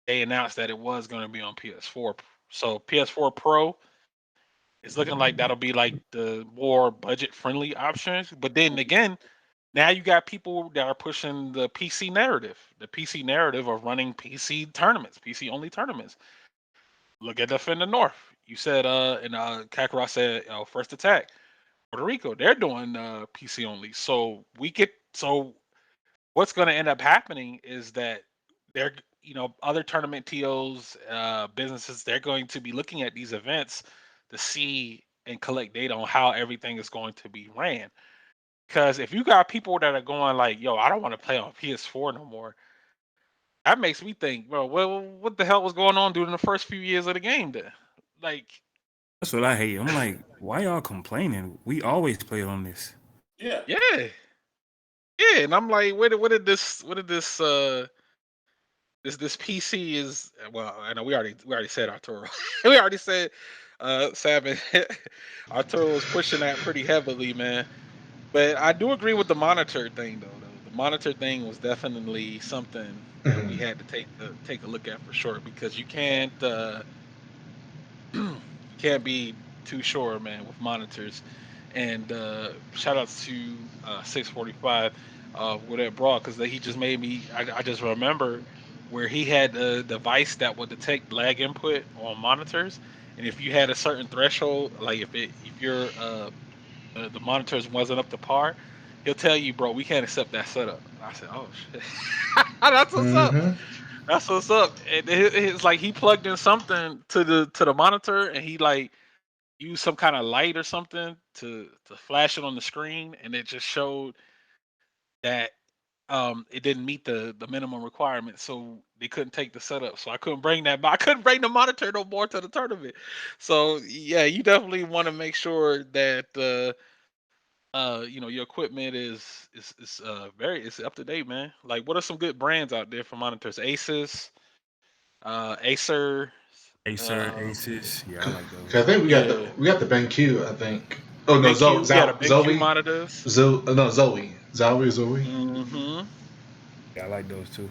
they announced that it was going to be on PS4. So PS4 Pro is looking like that'll be like the more budget friendly options. But then again, now you got people that are pushing the PC narrative of running PC tournaments, PC only tournaments. Look at the Defender North. You said and Kakarot said First Attack. Puerto Rico, they're doing PC only. So what's going to end up happening is that they're other tournament TOs, businesses, they're going to be looking at these events to see and collect data on how everything is going to be ran. Because if you got people that are going like, yo, I don't want to play on PS4 no more, that makes me think, bro, well, what the hell was going on during the first few years of the game then? Like, That's what I hate. I'm like, why y'all complaining? We always play on this. yeah. yeah. Yeah, and I'm like, what did this this PC is, well, I know we already said Arturo. We already said Sabin. Arturo was pushing that pretty heavily, man. But I do agree with the monitor thing though. The monitor thing was definitely something that we had to take a look at for sure, because you can't you can't be too sure, man, with monitors. And shout outs to 645 with that broad, because he just made me. I just remember where he had a device that would detect lag input on monitors, and if you had a certain threshold, like if your the monitors wasn't up to par, he'll tell you, bro, we can't accept that setup. And I said, oh shit, that's what's up. Mm-hmm. That's what's up. And it's like he plugged in something to the monitor, and he like used some kind of light or something to flash it on the screen, and it just showed that it didn't meet the minimum requirement, so they couldn't take the setup. So I couldn't bring that. I couldn't bring the monitor no more to the tournament. So yeah, you definitely want to make sure that your equipment is very it's up to date, man. Like, what are some good brands out there for monitors? Asus, Acer, Acer, Aces. Yeah, I like 'Cause I those. think yeah, we got the BenQ. I think. Oh no, BenQ, yeah, the BenQ monitors. Zoe. Hmm. Yeah, I like those too.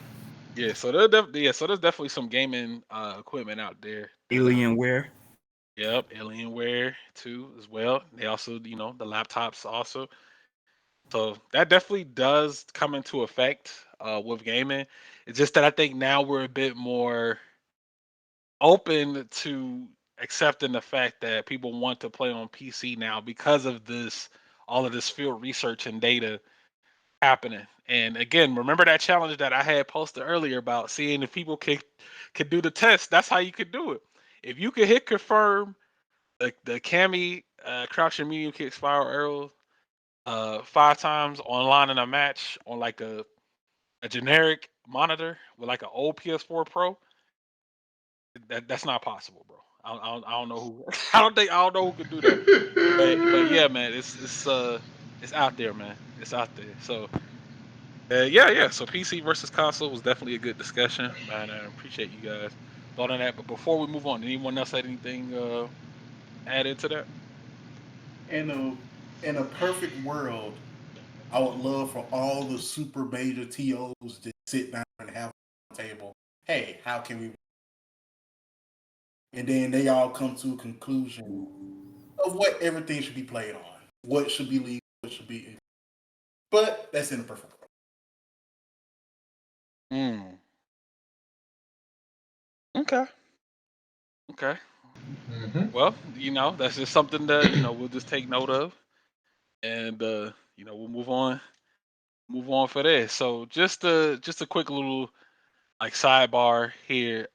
Yeah, so there's definitely some gaming equipment out there that Alienware. yep, Alienware too as well. They also, the laptops also. So that definitely does come into effect with gaming. It's just that I think now we're a bit more open to accepting the fact that people want to play on PC now because of all of this field research and data happening. And again, remember that challenge that I had posted earlier about seeing if people could do the test. That's how you could do it. If you could hit confirm the Cami crouching medium kick spiral arrow 5 times online in a match on like a generic monitor with like an old PS4 Pro, that's not possible, bro. I don't know who I don't know who could do that. But yeah, man, it's out there, man. It's out there. So yeah. So PC versus console was definitely a good discussion, man. I appreciate you guys thought on that. But before we move on, anyone else had anything add into that? In a perfect world, I would love for all the super major TOs to sit down and have a table. Hey, how can we? And then they all come to a conclusion of what everything should be played on, what should be legal, what should be. But that's in a perfect world. Mm. Okay. Okay. Mm-hmm. Well, that's just something that we'll just take note of, and we'll move on for this. So just a quick little like sidebar here.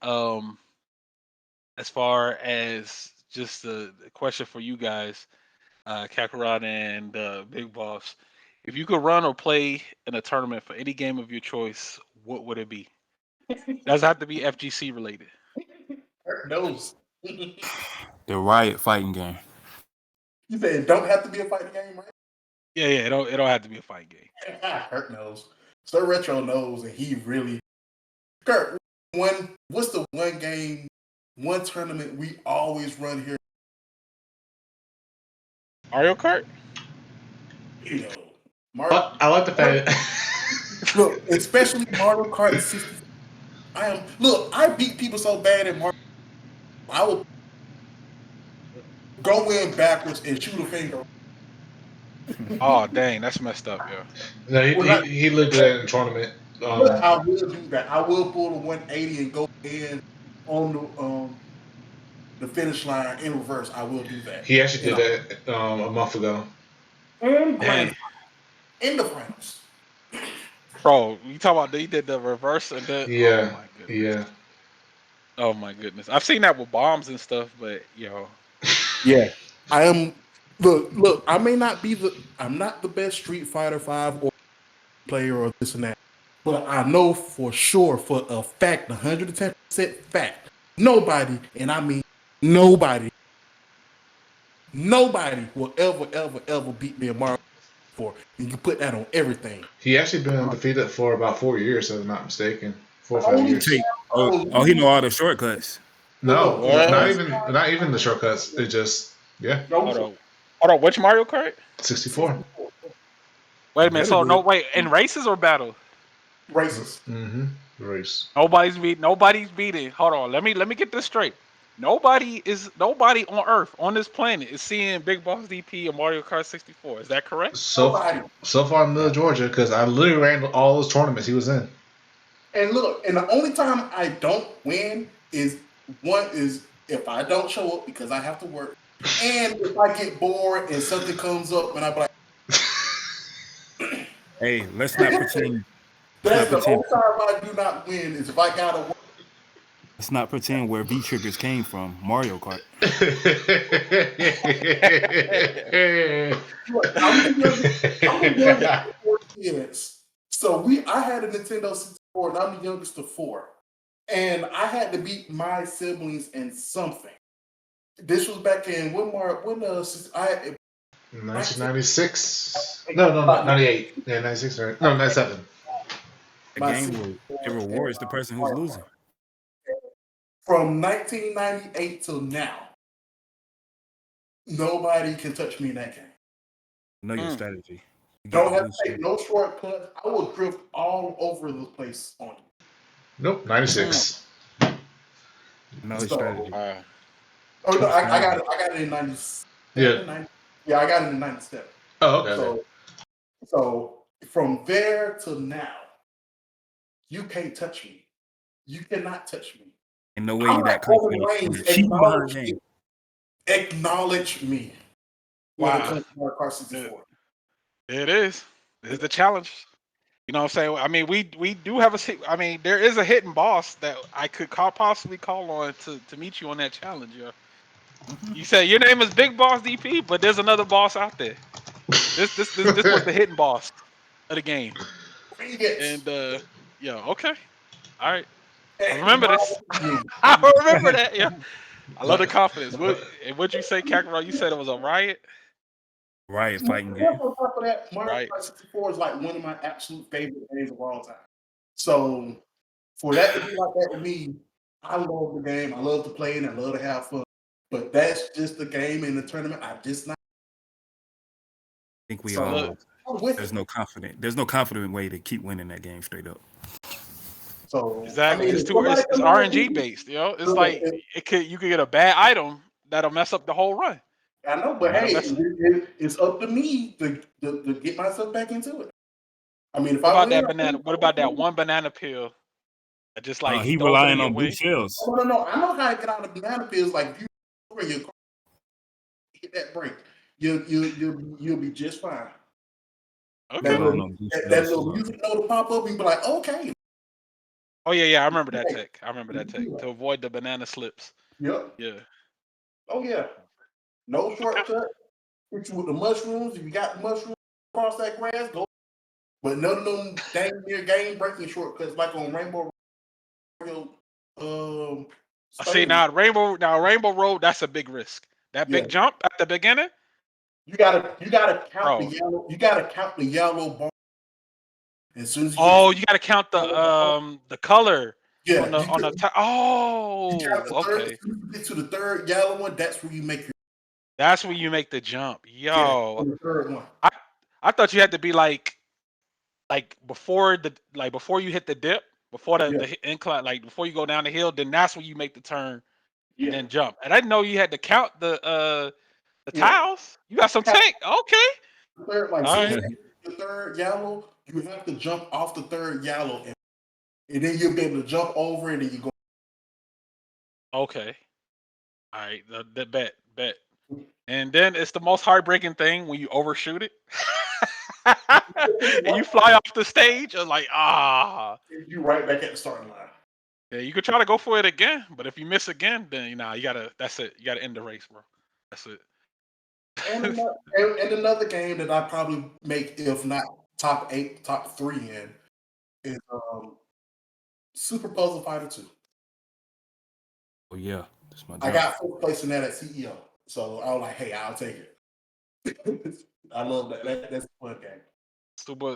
As far as just the question for you guys, Kakarot and Big Boss, if you could run or play in a tournament for any game of your choice, what would it be? Doesn't have to be FGC related. Hurt knows. The Riot fighting game. You said it don't have to be a fighting game, right? Yeah, it don't have to be a fight game. Hurt knows. SirRetro knows, and he really. Kurt, what's the one game, one tournament we always run here? Mario Kart. You know, Mario. I like the fact. Look, especially Mario Kart 60. I beat people so bad in Mario. I would go in backwards and shoot a finger. Oh dang, that's messed up, yo. No, Well, he looked at it in tournament. I will do that. I will pull the 180 and go in on the finish line in reverse. I will do that. He actually did that a month ago. And Dang, in the finals. bro, you talking about he did the reverse and the? Oh Yeah, my goodness. yeah. Oh my goodness. I've seen that with bombs and stuff, but Yeah, I am. Look. I'm not the best Street Fighter 5 or player or this and that, but I know for sure, for a fact, 110% fact, nobody, and I mean nobody, will ever beat me in Mario 4. And you put that on everything. He actually been undefeated for about 4 years, if I'm not mistaken. 4 or 5 Only years. He know all the shortcuts. No, What? not even the shortcuts. It just hold on, hold on. Which Mario Kart? 64. Wait a minute. So no, Good. wait. In races or battle? Races. Mm-hmm. Race. Nobody's beating. Hold on. Let me get this straight. Nobody on Earth on this planet is seeing Big Boss DP or Mario Kart 64. Is that correct? So far in Middle Georgia, because I literally ran all those tournaments he was in. And look, and the only time I don't win is if I don't show up because I have to work, and if I get bored and something comes up and I'm like, Hey, let's not pretend. that's the only time I do not win is if I gotta work. Let's not pretend where V triggers came from. Mario Kart. I'm the youngest of 4 kids. So I had a Nintendo 64 and I'm the youngest of 4. And I had to beat my siblings in something. This was back in when 1996. No, 98. Yeah, 96. No, 97. A game where it rewards the person who's losing. From 1998 till now, nobody can touch me in that game. Know your strategy. You Don't have to take no shortcuts. I will drift all over the place on you. Nope, 96. Know your strategy. Oh no, I got it in 97. Yeah. I got it in 97. Oh, okay. So from there to now, you can't touch me. You cannot touch me. In no way you that confident. Acknowledge me. Wow. When it comes to Mario Kart 64. It is. This is the challenge. You know what I'm saying? I mean, we do have there is a hidden boss that I could possibly call on to meet you on that challenge, yo. You say your name is Big Boss DP, but there's another boss out there. This was the hidden boss of the game. And okay. All right. I remember this. I remember that, yeah. I love the confidence. What'd you say, Kakarot? You said it was a riot? Riot fighting game. On top of that, Mario Kart 64 is like one of my absolute favorite games of all time. So for that to be like that to me, I love the game. I love to play it. I love to have fun. But that's just the game in the tournament. I just not. I think we all. There's no confident way to keep winning that game straight up. So exactly, it's RNG based. You know, it's like you could get a bad item that'll mess up the whole run. I know, but hey, it's up to me to get myself back into it. I mean, what about that one banana peel? Just like he relying on blue shells. No. I know how to get out of banana peels. Like if you over your car, hit that brake, you'll be just fine. Okay. That little music note will pop up and be like, okay. Oh yeah, I remember that tech. To avoid the banana slips. Yep. Yeah. Oh yeah. No shortcut. Hit you with the mushrooms. If you got the mushrooms across that grass, go. But none of them dang near game breaking shortcuts like on Rainbow. See now Rainbow Road, that's a big risk. That big jump at the beginning. You gotta count the yellow. You gotta count the yellow bar. As soon as you gotta count the color. Yeah. On the okay. As you get to the third yellow one, that's where you make your. That's where you make the jump. Yo. The third one. I thought you had to be like before you hit the dip, before the incline, like before you go down the hill, then that's when you make the turn and then jump. And I didn't know you had to count the tiles. You got some tank. Okay. The third yellow, you have to jump off the third yellow, and then you'll be able to jump over, and then you go. Okay. All right. The bet. And then it's the most heartbreaking thing when you overshoot it. And you fly off the stage and like, you right back at the starting line. Yeah, you could try to go for it again, but if you miss again, then that's it. You gotta end the race, bro. That's it. And another game that I probably make, if not top 8, top 3 in, is Super Puzzle Fighter 2. Oh yeah, that's my. I got 4th place in that at CEO, so I was like, hey, I'll take it. I love that. That's a fun game. Super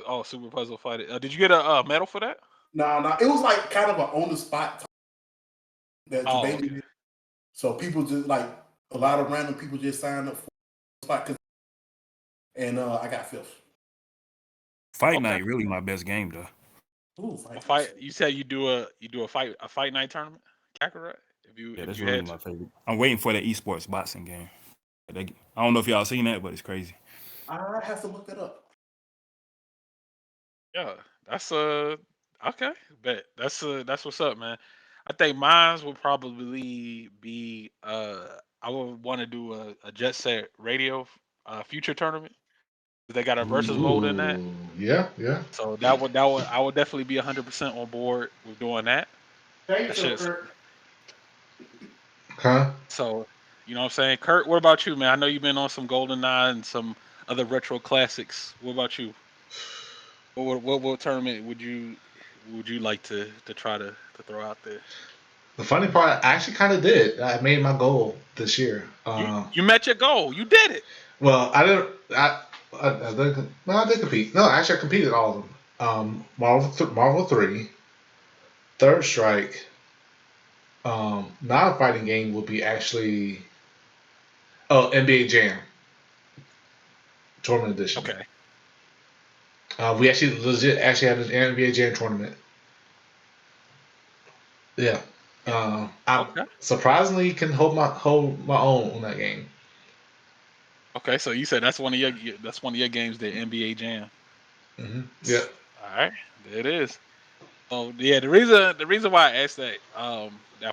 Puzzle Fighter. Did you get a medal for that? No. It was like kind of an on the spot. Okay. So people just like a lot of random people just signed up for the spot, and I got 5th. Fight Night really my best game though. Ooh, fight. You said you do a fight night tournament, Kakarot? That's really my favorite. I'm waiting for the esports boxing game. I don't know if y'all seen that, but it's crazy. I have to look it up. Yeah, that's Okay, bet that's what's up, man. I think mine would probably be I would want to do a Jet Set Radio future tournament. They got a versus mode in that, Ooh, yeah, yeah. so that would I would definitely be 100% on board with doing that. Thanks, That shit's Kurt. Huh? so you know what I'm saying. Kurt, what about you, man? I know you've been on some GoldenEye and some other retro classics. What about you? What tournament would you like to try to throw out there? The funny part, I actually kind of did. I made my goal this year. You met your goal. You did it. Well, I didn't. I didn't. No, I did compete. No, actually, I competed all of them. Marvel 3, Third Strike. Non-fighting game would be actually NBA Jam Tournament Edition. Okay. We actually legit actually had an NBA Jam tournament. Yeah. I Okay. surprisingly can hold my own on that game. Okay. So you said that's one of your games, the NBA Jam. Yeah. All right. There it is. Oh yeah. The reason why I asked that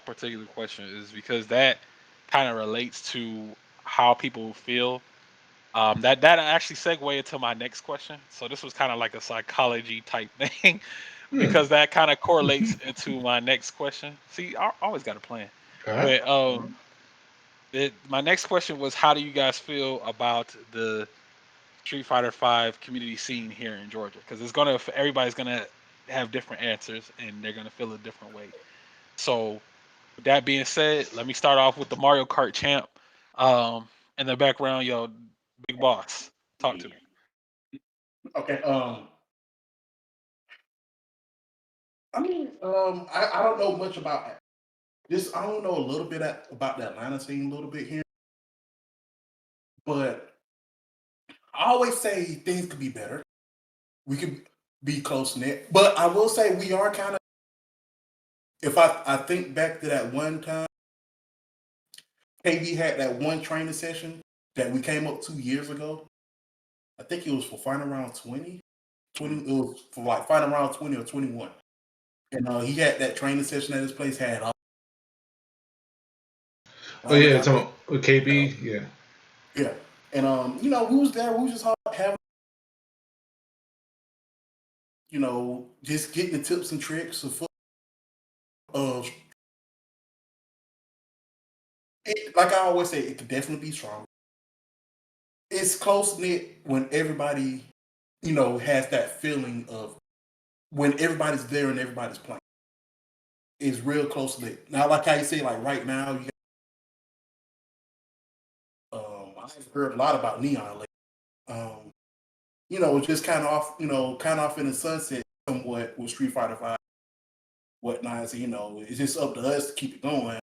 particular question is because that kind of relates to how people feel. That actually segue into my next question. So this was kind of like a psychology type thing, Hmm. because that kind of correlates into my next question. See, I always got a plan. All right. But my next question was, how do you guys feel about the Street Fighter Five community scene here in Georgia? Because everybody's gonna have different answers, and they're gonna feel a different way. So, with that being said, let me start off with the Mario Kart champ. Um, in the background, yo, Big Boss, talk to me. Okay. I mean, I don't know much about this. I don't know a little bit about the Atlanta scene, a little bit here, but I always say things could be better. We could be close knit, but I will say we are kind of. If I think back to that one time, KB had that one training session that we came up 2 years ago. I think it was for final round 20. 20 it was for like final round 20 or 21. And he had that training session at his place, had Oh all the yeah, guys. talking about with KB. Yeah. Yeah. And we was there, we was just having, just getting the tips and tricks of it, like I always say, it could definitely be stronger. It's close knit when everybody, has that feeling of when everybody's there and everybody's playing. It's real close knit. Now, like how you say, like right now, I've heard a lot about Neon lately. It's just kind of off, kind of off in the sunset somewhat with Street Fighter Five, whatnot. So, it's just up to us to keep it going.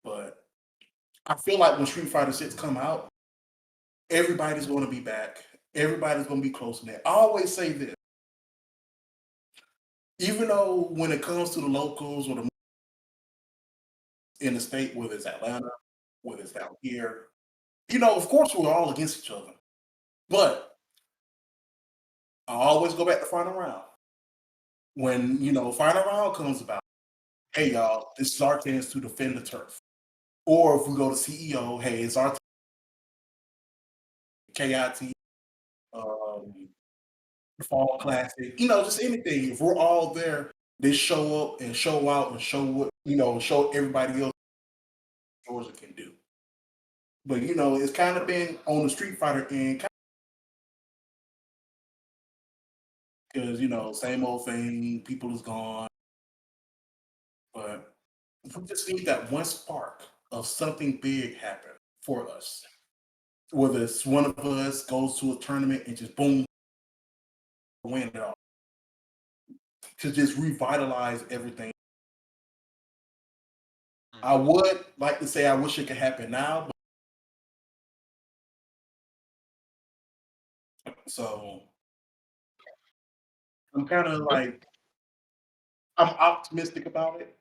But I feel like when Street Fighter 6 come out, everybody's going to be back. Everybody's going to be close knit. I always say this. Even though when it comes to the locals or the in the state, whether it's Atlanta, whether it's down here, of course we're all against each other. But I always go back to final round. When, final round comes about, hey y'all, this is our chance to defend the turf. Or if we go to CEO, hey, it's our KIT, Fall Classic, just anything. If we're all there, they show up and show out and show what, show everybody else what Georgia can do. But, it's kind of been on the Street Fighter end, because, same old thing, people is gone. But we just need that one spark of something big happen for us. Whether it's one of us goes to a tournament and just boom, win it all. To just revitalize everything. I would like to say I wish it could happen now. So I'm kind of like, I'm optimistic about it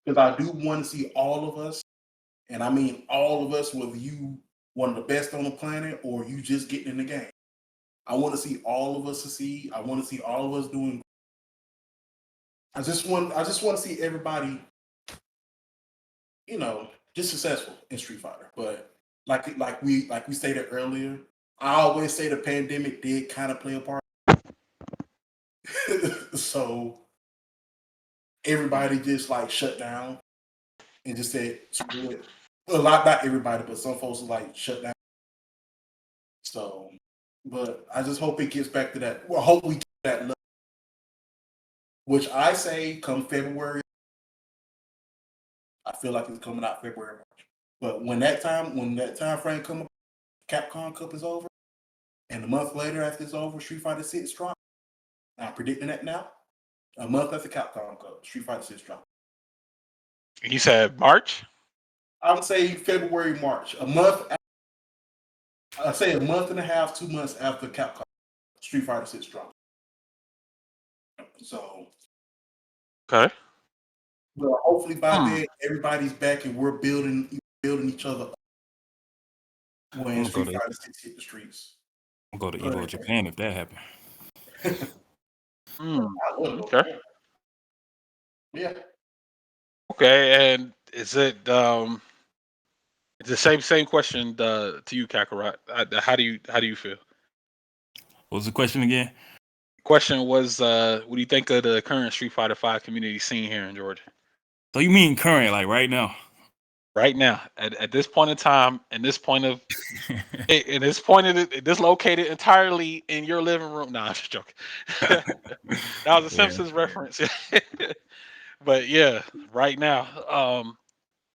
because I do want to see all of us, and I mean all of us, whether you one of the best on the planet or you just getting in the game. I want to see all of us succeed. I want to see all of us doing. I just want to see everybody, just successful in Street Fighter. But like we stated earlier, I always say the pandemic did kind of play a part. So everybody just like shut down and just said screw it. Well, not everybody, but some folks like shut down. So, but I just hope it gets back to that. Well, I hope we get that level, which I say come February. I feel like it's coming out February, March. But when that time frame comes, Capcom Cup is over, and a month later after it's over, Street Fighter 6 drop. I'm predicting that now. A month after Capcom Cup, Street Fighter 6 drop. You said March? I would say February, March. A month. I say a month and a half, 2 months after Capcom Street Fighter 6 drop. So, Okay. well, hopefully by then everybody's back and we're building each other up when Street Fighter 6 hit the streets. I'll go to Evo Japan if that happens. Okay. Yeah. Okay, and is it it's the same question to you, Kakarot? How do you feel? What was the question again? Question was, what do you think of the current Street Fighter 5 community scene here in Georgia? So you mean current, like right now? Right now, at this point in time, and this point of and this point of it, this located entirely in your living room. Nah, I'm just joking. That was a Simpsons reference. But yeah, right now,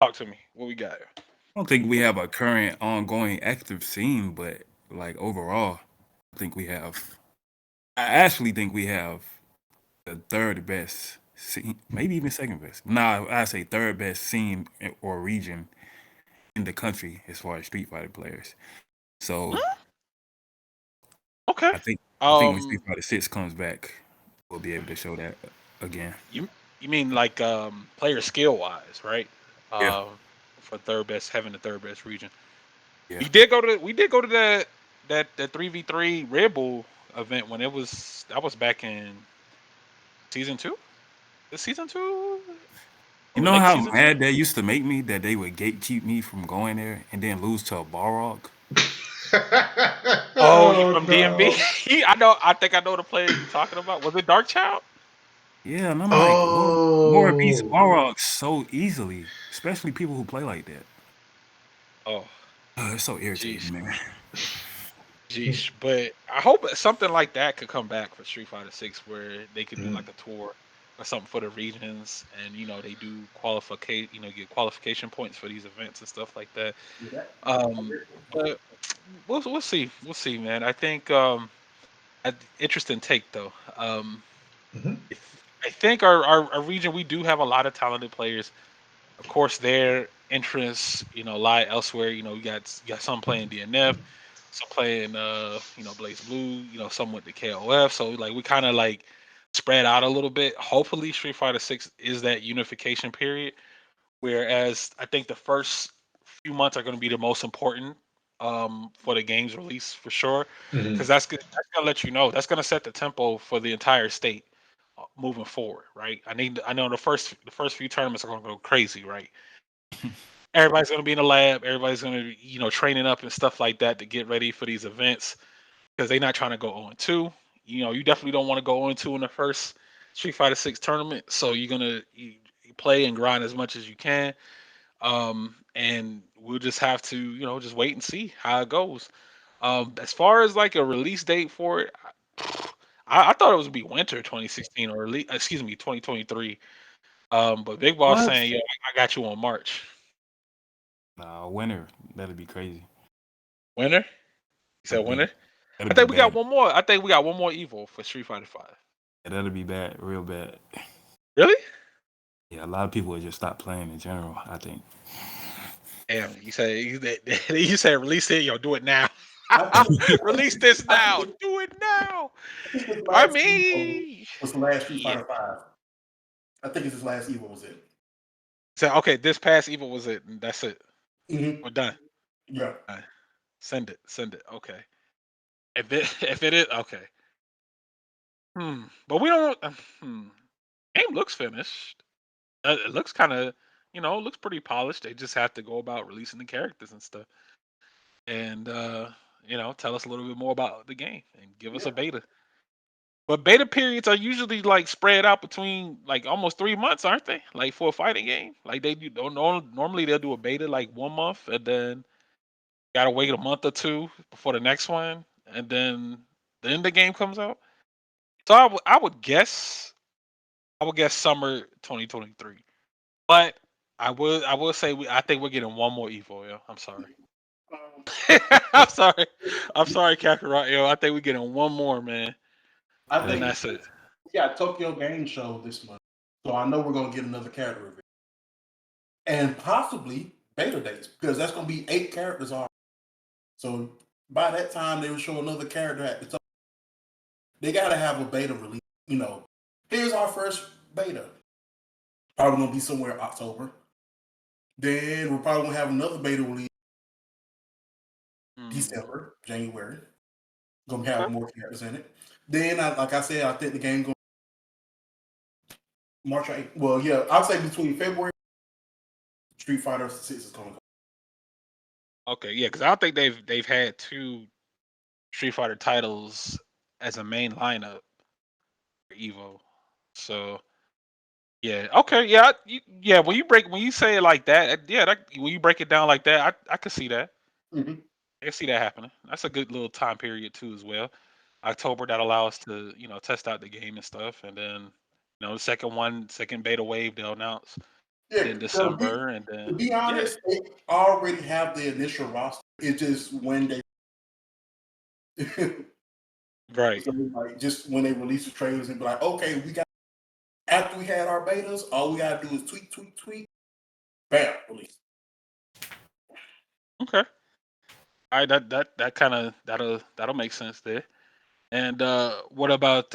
talk to me. What we got? I don't think we have a current ongoing active scene, but like overall, I actually think we have the third best scene, maybe even second best. Nah, I say third best scene or region in the country as far as Street Fighter players. So Okay. I think when Street Fighter 6 comes back, we'll be able to show that again. You mean like player skill wise, right? Yeah. For having the third best region. Yeah. We did go to that 3v3 Red Bull event when that was back in season 2. Is season 2? You know how mad that used to make me that they would gatekeep me from going there and then lose to a Balrog? Oh, you from DMV? I think I know the player you're talking about. Was it Dark Child? Yeah, and I'm like, Laura beats Balrog so easily, especially people who play like that. Oh, it's so irritating, man. Jeez, but I hope something like that could come back for Street Fighter 6, where they could do like a tour or something for the regions, and they do get qualification points for these events and stuff like that. But we'll see, man. I think interesting take though. I think our region, we do have a lot of talented players. Of course, their interests lie elsewhere. You got some playing DNF. Some playing, Blaze Blue, some with the KOF. So like we kind of like spread out a little bit. Hopefully, Street Fighter 6 is that unification period. Whereas I think the first few months are going to be the most important for the game's release for sure, because that's gonna let you know, that's gonna set the tempo for the entire state moving forward, right? I know the first few tournaments are gonna go crazy, right? Everybody's gonna be in the lab. Everybody's gonna be, training up and stuff like that to get ready for these events because they're not trying to go 0-2. You definitely don't want to go 0-2 in the first Street Fighter 6 tournament. So you're gonna you play and grind as much as you can. And we'll just have to, just wait and see how it goes. As far as like a release date for it, I thought it was be winter 2016 or excuse me 2023. But Big Boss saying, "Yo, I got you on March." Nah, winter. That'd be crazy. Winter? You said winter? I think we got one more. I think we got one more Evo for Street Fighter 5. Yeah, that'd be bad, real bad. Really? Yeah, a lot of people would just stop playing in general, I think. Damn, you said release it, yo, do it now. Release this now. Do it now. I mean, was the last Street Fighter 5. I think it's his last Evo was it. So okay, this past Evo was it. That's it. Mm-hmm. We're done. Yeah. Send it. Okay. if it is okay. But we don't. Game looks finished. It looks kind of, looks pretty polished. They just have to go about releasing the characters and stuff, and tell us a little bit more about the game and give us Yeah. a beta. But beta periods are usually like spread out between like almost 3 months, aren't they? Like for a fighting game, like they do. Normally they'll do a beta like 1 month, and then gotta wait a month or two before the next one, and then the game comes out. So I would guess summer 2023. But I will say I think we're getting one more Evo, yo. I'm sorry. Um, I'm sorry. I'm sorry, Kakarot, yo. I think we're getting one more, man. I And then think that's it. we got Tokyo Game Show this month, so I know we're gonna get another character reveal and possibly beta dates because that's gonna be 8 characters already. So by that time, they will show another character at the top. They gotta have a beta release. Here's our first beta. Probably gonna be somewhere October. Then we're probably gonna have another beta release December, January. Gonna have Okay. more characters in it. Then, like I said, I think the game going March 8th. Well, yeah, I'll say between February, Street Fighter 6 is coming. Okay, yeah, because I don't think they've had two Street Fighter titles as a main lineup for Evo. So yeah, okay, yeah, yeah. When you say it like that, yeah, when you break it down like that, I could see that. Mm-hmm. I can see that happening. That's a good little time period too, as well. October that allow us to test out the game and stuff, and then the second beta wave they'll announce Yeah, in to be, December, and to then be yeah, honest, they already have the initial roster. It's just when they right. so like just when they release the trailers and be like, okay, we got after we had our betas, all we gotta do is tweak, tweak, tweak, bam, release. Okay. All right, that kind of that'll make sense there. And what about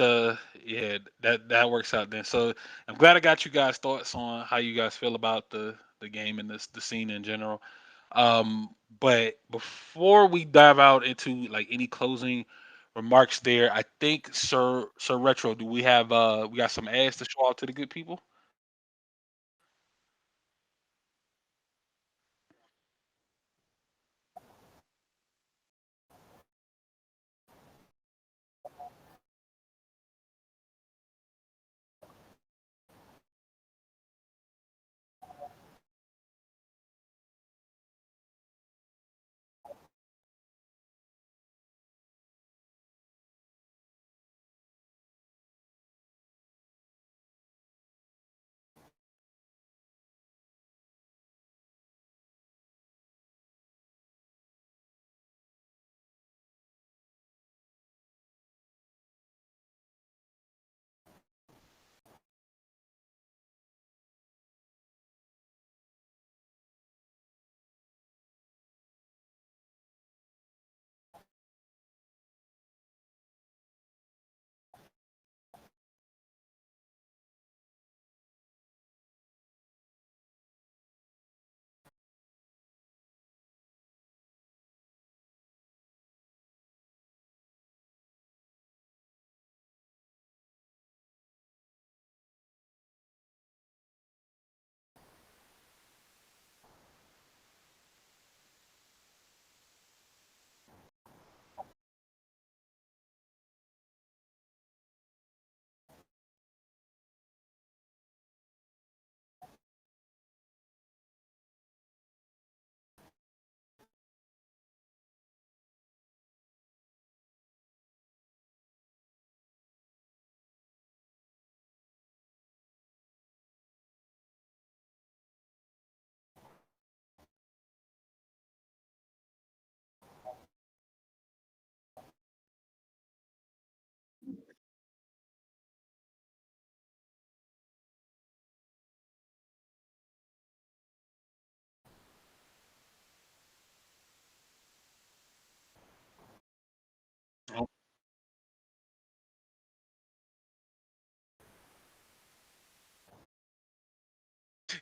yeah, that works out then. So I'm glad I got you guys' thoughts on how you guys feel about the game and the scene in general. But before we dive out into like any closing remarks there, I think SirRetro, do we got some ads to show out to the good people?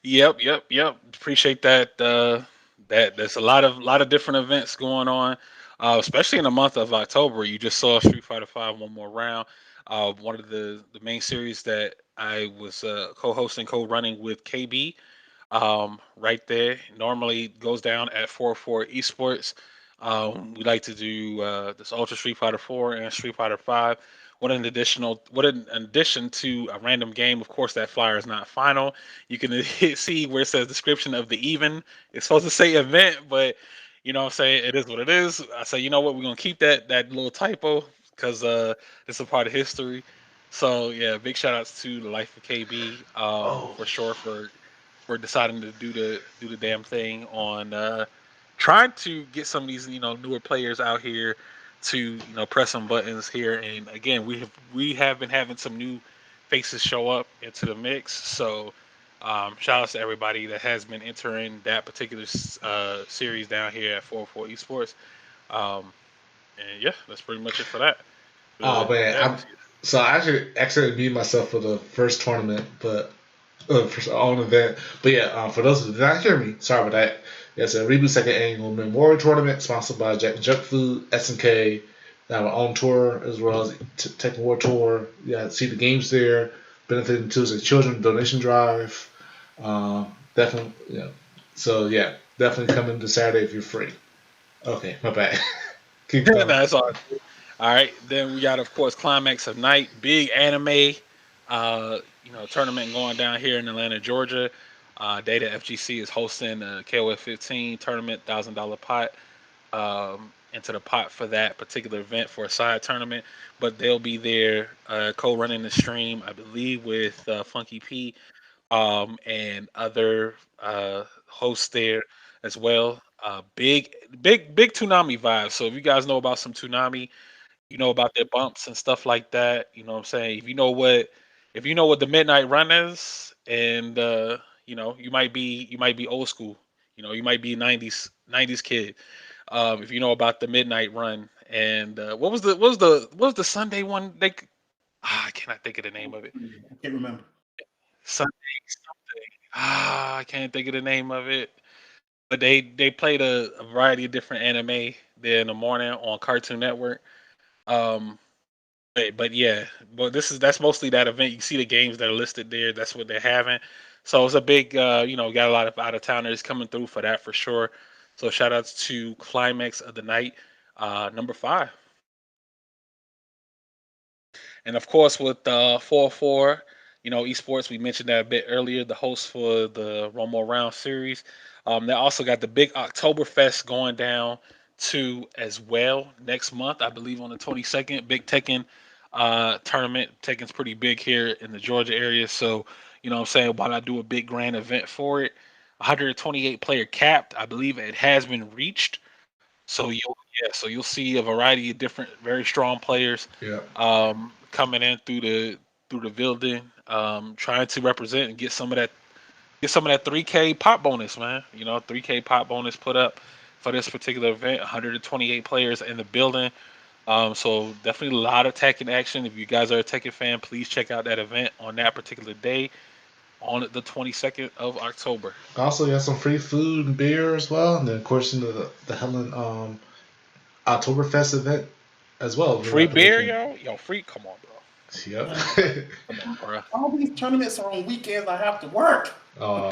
Yep, yep. Appreciate that. That there's a lot of different events going on. especially in the month of October. You just saw Street Fighter Five one more round. One of the main series that I was co-hosting, co-running with KB. Right there. Normally goes down at 4-4 Esports. We like to do this Ultra Street Fighter 4 and Street Fighter 5. What in addition to a random game, of course, that flyer is not final. You can see where it says description of the even. It's supposed to say event, but you know what I'm saying, it is what it is. I say, you know what, we're gonna keep that little typo because it's a part of history. So yeah, big shout outs to the life of KB Oh, for sure for deciding to do the damn thing on trying to get some of these newer players out here to press some buttons here. And again, we have been having some new faces show up into the mix. So shout outs to everybody that has been entering that particular series down here at 404 Esports. Um, and yeah, that's pretty much it for that. oh But man, yeah, I actually accidentally muted myself for the first tournament, but for our own event. But yeah, for those who did not hear me, sorry about that. It's a Reboot second annual Memorial Tournament sponsored by Jack and Junk Food, SNK. They have our own tour as well as Tekken War Tour. Yeah, see the games there. Benefiting Tuesday Children donation drive. Definitely, yeah. So yeah, definitely come in this Saturday if you're free. Okay, my bad. Keep going. that's all. All right, then we got, of course, Climax of Night, big anime, tournament going down here in Atlanta, Georgia. Data FGC is hosting a KOF 15 tournament, $1,000 pot into the pot for that particular event for a side tournament. But they'll be there co-running the stream, I believe, with Funky P and other hosts there as well. Big Toonami vibes. So if you guys know about some Toonami, you know about their bumps and stuff like that. You know what I'm saying? If you know what the midnight run is, and you might be old school. You might be '90s kid. If you know about the midnight run, and what was the Sunday one? I cannot think of the name of it. I can't remember. Sunday something. I can't think of the name of it. But they played a variety of different anime there in the morning on Cartoon Network. Um, but yeah, that's mostly that event. You see the games that are listed there. That's what they're having. So it's a big, got a lot of out of towners coming through for that for sure. So shout outs to Climax of the Night, number 5. And of course, with 4-4, esports, we mentioned that a bit earlier, the host for the Romo Round series. They also got the big Oktoberfest going down too as well next month, I believe on the 22nd. Big Tekken tournament. Tekken's pretty big here in the Georgia area. So, what I'm saying, why not do a big grand event for it? 128 player capped. I believe it has been reached. So you'll see a variety of different, very strong players Yeah. coming in through the building, trying to represent and get some of that 3K pop bonus, man. 3K pop bonus put up for this particular event. 128 players in the building. So definitely a lot of Tekken action. If you guys are a Tekken fan, please check out that event on that particular day on the 22nd of October. Also, you have some free food and beer as well, and then of course the Helen Oktoberfest event as well Free throughout the beer, weekend. yo, free. Come on, bro. Yep. Come on, bro. All these tournaments are on weekends. I have to work. uh,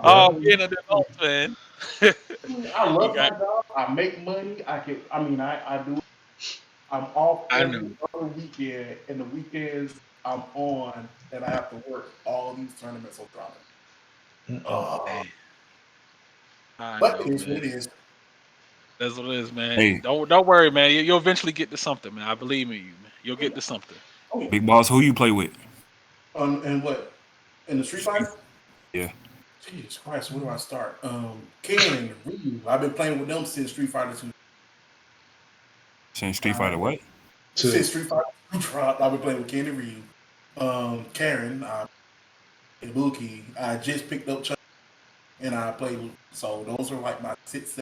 Oh, yeah. being an adult, man. I You love my got. job. I make money. I do. I'm off I know. every other weekend, and the weekends I'm on that I have to work. All these tournaments are dropping. Uh, I but know, it is what man. it is. That's what it is, man. Hey, Don't worry, man. You'll eventually get to something, man. I believe in you, man. You'll get to something. Oh, yeah. Big Boss, who you play with? And what? In the Street Fighter? Yeah. Jesus Christ, where do I start? Ken, Ryu. I've been playing with them since Street Fighter 2. Saying Street Fighter what? Since Street Fighter 2 dropped, I've been playing with Ken and Ryu. Karen, Ibuki. I just picked up Chuck and I played with. So those are like my 6, 7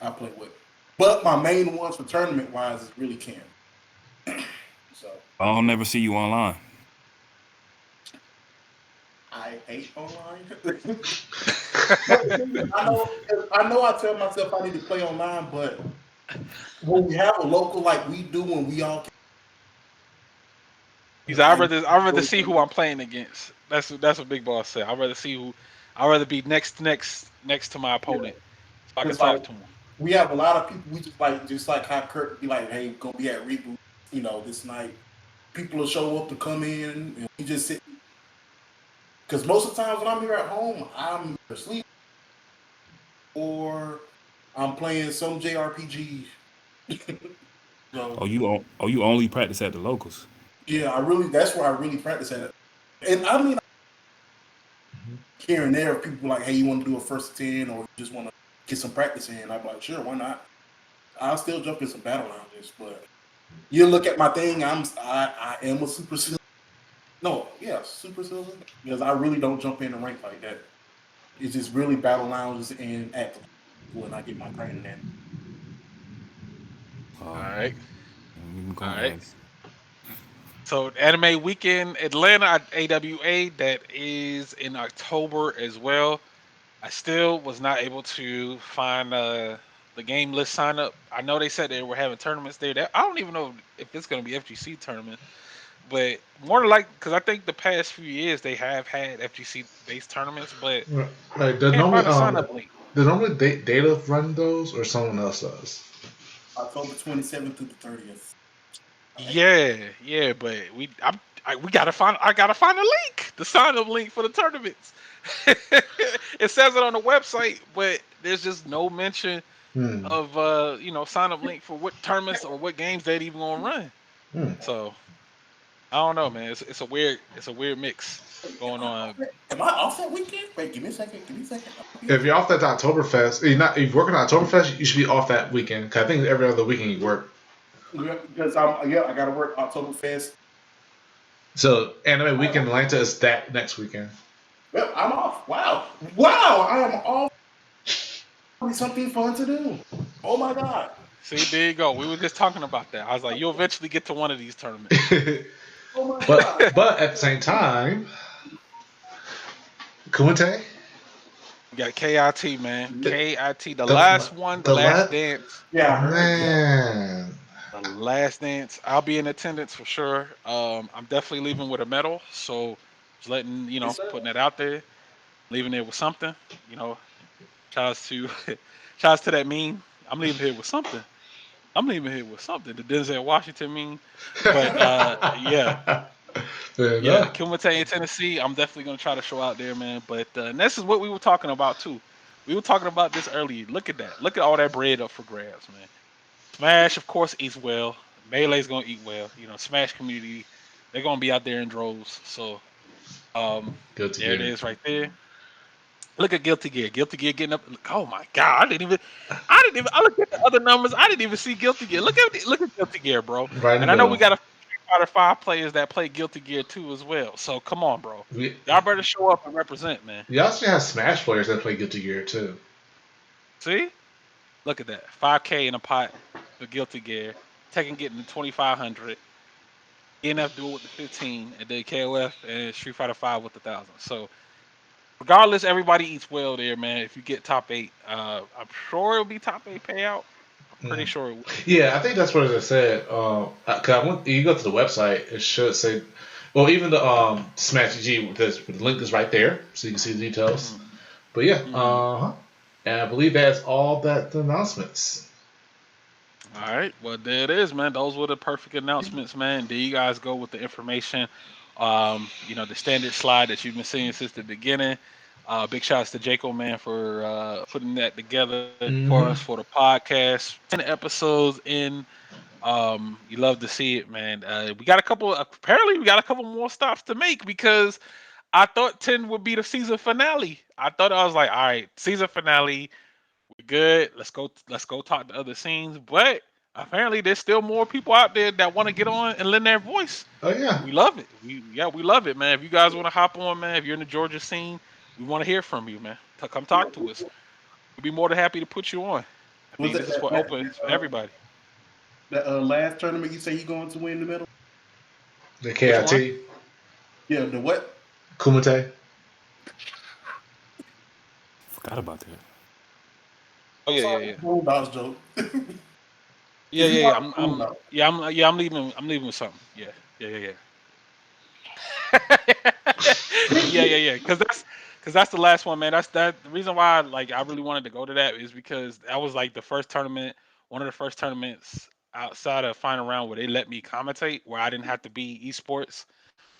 I play with. But my main ones for tournament wise is really Ken. So I don't never see you online. I hate online. I know. I tell myself I need to play online, but when we have a local like we do, when we all I'd rather see who I'm playing against. That's what Big Boss said. I'd rather see who. I'd rather be next to my opponent so I can because talk like to him. we have a lot of people. We just like how Kurt be like, "Hey, we're gonna be at Reboot, this night." People will show up to come in, and we just sit. Because most of the times when I'm here at home, I'm asleep or I'm playing some JRPG. So you only practice at the locals. yeah, that's where I really practice at it. And I mean, here and there, if people like, hey, you want to do a first 10 or you just want to get some practice in, I'm like, sure, why not? I'll still jump in some battle lounges, but you look at my thing, I am a super silver. No, yeah, super silver. Because I really don't jump in the rank like that. It's just really battle lounges and active when I get my training in. All right, You all can right. ask. So Anime Weekend Atlanta at AWA that is in October as well. I still was not able to find the game list sign up. I know they said they were having tournaments there. I don't even know if it's going to be FGC tournament, but more than like because I think the past few years they have had FGC based tournaments, but Right. can't find a sign up link. Does normally Data run those or someone else does? October 27th through the 30th. Yeah, but we gotta find. I gotta find a link, the sign up link for the tournaments. It says it on the website, but there's just no mention Hmm. of sign up link for what tournaments or what games they'd even gonna run. Hmm. So I don't know, man. It's a weird mix going on. Am I off that weekend? Wait, give me a second. If you're off that Oktoberfest, if you're working on Oktoberfest, you should be off that weekend. 'Cause I think every other weekend you work. Because I got to work Oktoberfest. So Anime Weekend Atlanta is that next weekend. Well, I'm off. Wow, I am off. Something fun to do. Oh my god. See, there you go. We were just talking about that. I was like, you'll eventually get to one of these tournaments. Oh my god. but at the same time, Kumite. We got KIT, man. KIT, the The last dance. Yeah, I heard. Yeah. Man. The last dance. I'll be in attendance for sure. I'm definitely leaving with a medal. So just letting Yes, sir. putting that out there, leaving there with something. You know, shouts to shouts to that meme. I'm leaving here with something. I'm leaving here with something. The Denzel Washington meme. But yeah. Fair Yeah, enough. Kilmate in Tennessee. I'm definitely gonna try to show out there, man. But and this is what we were talking about too. We were talking about this earlier. Look at that. Look at all that bread up for grabs, man. Smash, of course, eats well. Melee's gonna eat well. Smash community, they're gonna be out there in droves. So Guilty there it Gear. is right there. Look at Guilty Gear. Guilty Gear getting up. Oh my God! I looked at the other numbers. I didn't even see Guilty Gear. Look at Guilty Gear, bro. Right in And the I know we middle. got a Street Fighter 5 players that play Guilty Gear too as well. So come on, bro. We Y'all better show up and represent, man. also have Smash players that play Guilty Gear too. See? Look at that. 5K in a pot for Guilty Gear. Tekken getting the 2,500. ENF do it with the 15, and then KOF and Street Fighter 5 with the 1,000. So regardless, everybody eats well there, man. If you get top 8, I'm sure it'll be top 8 payout. I'm pretty sure it will. Yeah, I think that's what it said. Cause you go to the website, it should say, well, even the Smash GG, the link is right there, so you can see the details. But yeah, and I believe that's all that the announcements. All right, well there it is, man. Those were the perfect announcements, man. There you guys go with the information. The standard slide that you've been seeing since the beginning. Big shouts to Jaco, man, for putting that together for us for the podcast. 10 episodes in. You love to see it, man. We got a couple. Apparently, we got a couple more stops to make because I thought 10 would be the season finale. I was like, all right, season finale. We're good. Let's go. Let's go talk to other scenes. But apparently, there's still more people out there that want to get on and lend their voice. Oh yeah, We love it. We love it, man. If you guys want to hop on, man, if you're in the Georgia scene, we want to hear from you, man. Come talk to us. We'd be more than happy to put you on. I Was mean, this is for open. It's for everybody. that last tournament you say you going to win the medal? the Which one? KIT, Yeah, the what? Kumite. Forgot about that. Oh yeah, Sorry, Boondocks joke. yeah. If you Yeah. watch Boondocks, I'm leaving. I'm leaving with something. Yeah. Yeah. Because that's the last one, man. That's that. The reason why, like, I really wanted to go to that is because that was like the first tournament, one of the first tournaments outside of final round where they let me commentate, where I didn't have to be esports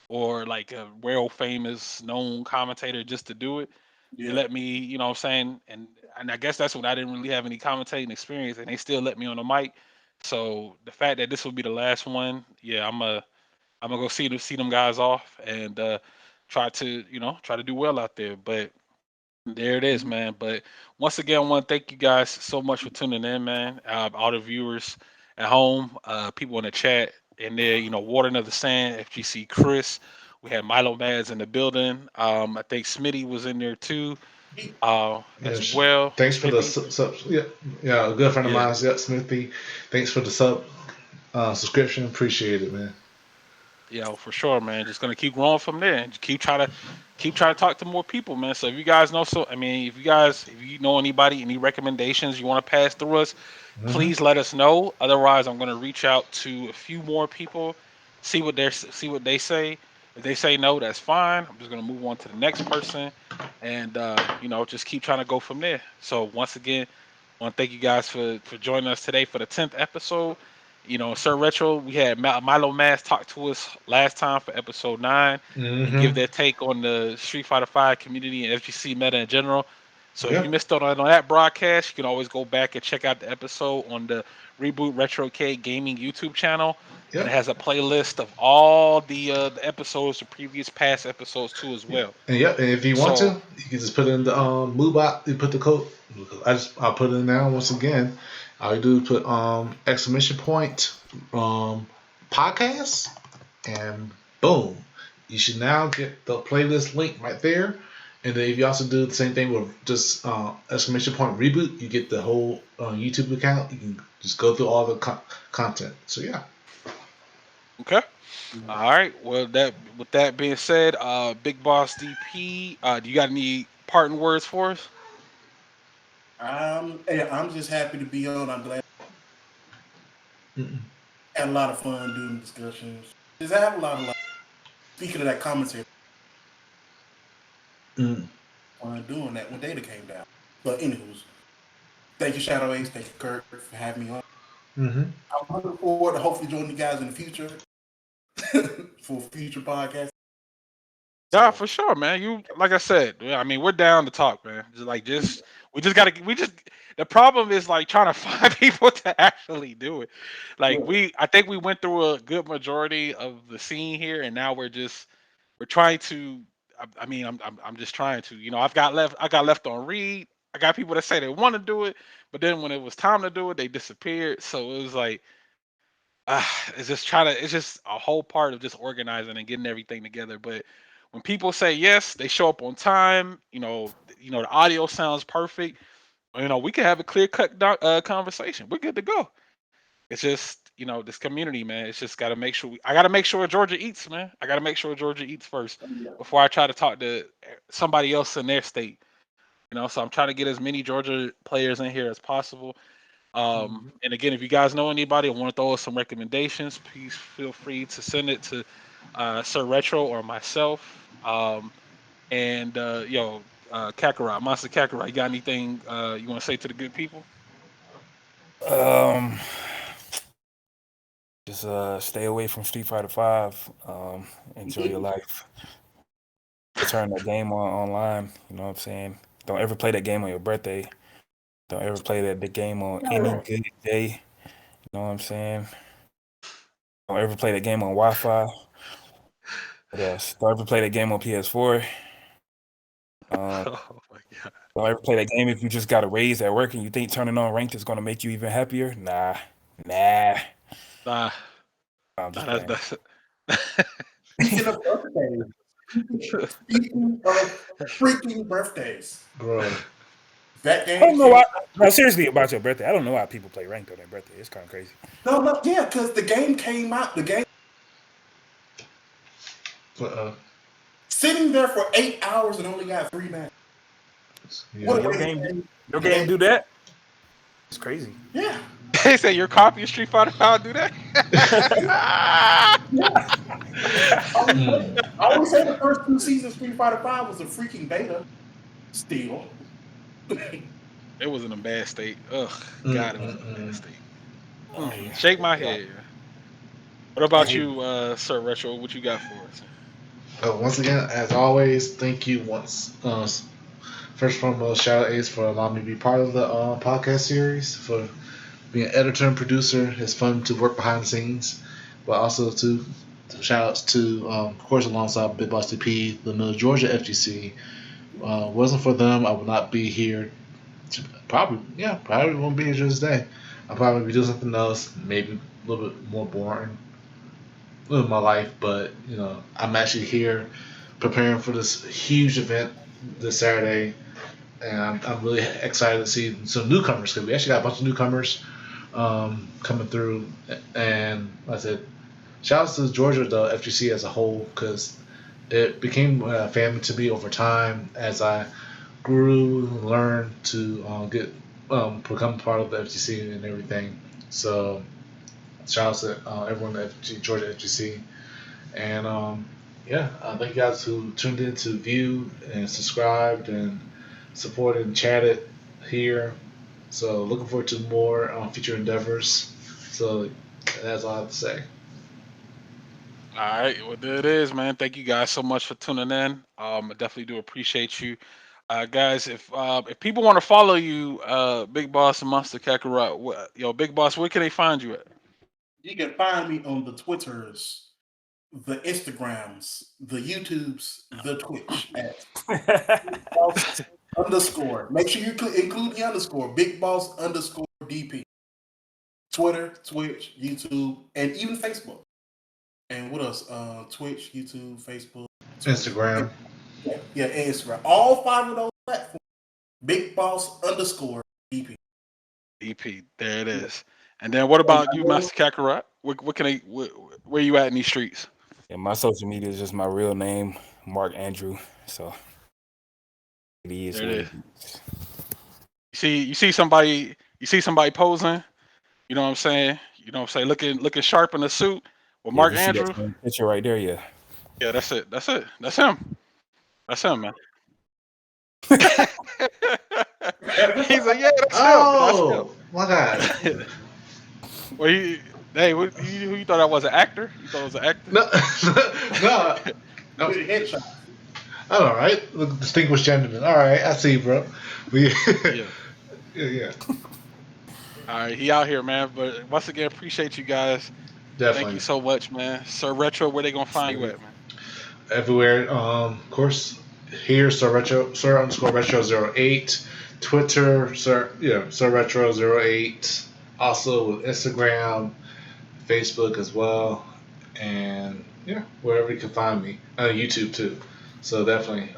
or like a world famous known commentator just to do it. They yeah. let me, what I'm saying, and I guess that's when I didn't really have any commentating experience, and they still let me on the mic. So the fact that this will be the last one, yeah, I'm gonna go see them guys off and try to do well out there. But there it is, man. But once again, I want to thank you guys so much for tuning in, man. All the viewers at home, people in the chat, and there, Warden of the Sand, FGC Chris. We had Milo Mads in the building. I think Smitty was in there too, as Yes. well. Thanks for the Smithy, sub. Yeah, a good friend of yeah. mine. Yeah, Smithy. Thanks for the subscription. Appreciate it, man. Yeah, for sure, man. Just gonna keep growing from there, and just keep trying to talk to more people, man. So if you guys know, if you know anybody, any recommendations you want to pass through us, Hmm. please let us know. Otherwise, I'm gonna reach out to a few more people, see what they say. If they say no, that's fine. I'm just gonna move on to the next person, and just keep trying to go from there. So once again, I want to thank you guys for joining us today for the 10th episode. SirRetro, we had Milo Mass talk to us last time for episode 9 and Hmm. give their take on the Street Fighter 5 community and FGC meta in general. So if you Yep. missed out on that broadcast, you can always go back and check out the episode on the Reboot Retrocade Gaming YouTube channel, and it Yep. has a playlist of all the episodes, the previous past episodes too as well. And yep. And if you want to, So you can just put in the Moobot. You put the code. I'll put it in now once again. All you do is put exclamation point podcast, and boom, you should now get the playlist link right there. And then if you also do the same thing with just exclamation point reboot, you get the whole YouTube account. You can just go through all the content. So yeah. okay. All right. Well, that with that being said, Big Boss DP, do you got any parting words for us? I'm just happy to be on. I'm glad Mm-mm. I had a lot of fun doing the discussions. Just have a lot of speaking of that commentary, Mm. fun doing that when data came down. But anywho's, thank you, ShadowAce. Thank you, Kirk, for having me on. Mm-hmm. I'm looking forward to hopefully joining you guys in the future for future podcasts. Yeah, So for sure, man. You like I said, I mean, we're down to talk, man. We just gotta we just the problem is like trying to find people to actually do it. Like yeah, I think we went through a good majority of the scene here, and now we're trying to. I mean, I'm just trying to. I got left on read. I got people that say they want to do it, but then when it was time to do it, they disappeared. So it was like it's just a whole part of just organizing and getting everything together. But when people say yes, they show up on time. The audio sounds perfect. We can have a clear cut conversation. We're good to go. It's just this community, man. It's just got to make sure I got to make sure Georgia eats, man. I got to make sure Georgia eats first before I try to talk to somebody else in their state. So I'm trying to get as many Georgia players in here as possible. And again, if you guys know anybody or want to throw us some recommendations, please feel free to send it to SirRetro or myself. And Kakarot, MonstaKakarot, you got anything you want to say to the good people? Um, just stay away from Street Fighter 5. Enjoy your life. Turn that game on online. You know what I'm saying? Don't ever play that game on your birthday. Don't ever play the game on any good day. You know what I'm saying? Don't ever play that game on Wi-Fi. What else? Don't ever play that game on PS4. Um, Oh my god. don't ever play that game if you just got a raise at work and you think turning on ranked is gonna make you even happier. Nah. Nah, I'm nah just playing. speaking of birthdays, speaking of freaking birthdays, Bro. that I game don't know came. why. No, seriously about your birthday. I don't know why people play ranked on their birthday. It's kind of crazy. No, yeah, because the game came out. The game Uh, sitting there for 8 hours and only got 3 matches. What Your a game, game. your game do that? It's crazy. Yeah. They say your copy of Street Fighter 5 do that. Yeah. Mm. I always say the first 2 seasons of Street Fighter V was a freaking beta. Still. It was in a bad state. Ugh, God, it was in a bad Mm-mm-mm. state. Oh yeah. Shake my Yeah. head. What I about hate you, Sir Retro? What you got for us? Once again, as always, thank you first and foremost, ShadowAce for allowing me to be part of the podcast series, for being an editor and producer. It's fun to work behind the scenes, but also to shout outs to, of course, alongside Big Boss DP, the Middle Georgia FGC. Wasn't for them, I would not be here. Probably won't be here to this day. I'll probably be doing something else, maybe a little bit more boring with my life, but I'm actually here preparing for this huge event this Saturday, and I'm really excited to see some newcomers because we actually got a bunch of newcomers coming through. And like I said, shout out to Georgia, the FGC as a whole, because it became a family to me over time as I grew and learned to become part of the FGC and everything. So shout out to everyone at Georgia FGC. And thank you guys who tuned in to view and subscribed and supported and chatted here. So looking forward to more future endeavors. So that's all I have to say. All right, well there it is, man. Thank you guys so much for tuning in. I definitely do appreciate you, guys. If people want to follow you, Big Boss and MonstaKakarot, Big Boss, where can they find you at? You can find me on the Twitters, the Instagrams, the YouTubes, the Twitch at Boss underscore. Make sure you include the underscore. Big Boss underscore DP. Twitter, Twitch, YouTube, and even Facebook. And what else? Twitch, YouTube, Facebook, Twitter. Instagram. Yeah, and Instagram. All 5 of those platforms. Big Boss underscore DP. EP, there it is. And then what about you, Master Kakarot? Where you at in these streets? Yeah, my social media is just my real name, Mark Andrew. So it is There what it it is. is. You see somebody posing. You know what I'm saying? Looking sharp in a suit with Yeah, if Mark you see that Andrew. same picture right there, yeah. Yeah, that's it. That's it. That's him. That's him, man. He's like, yeah, that's him. That's him. Oh my God! Well, who you thought I was, an actor? You thought I was an actor? No, no, no. Good headshot. All right, look, distinguished gentleman. All right, I see, bro. Yeah, Yeah. yeah, All right, he out here, man. But once again, appreciate you guys. Thank you definitely. so much, man. Sir Retro, where they gonna find you at, man? Everywhere. Of course, here Sir underscore retro 08, Twitter Sir retro 08. Also with Instagram, Facebook as well, and wherever you can find me. YouTube too. So definitely,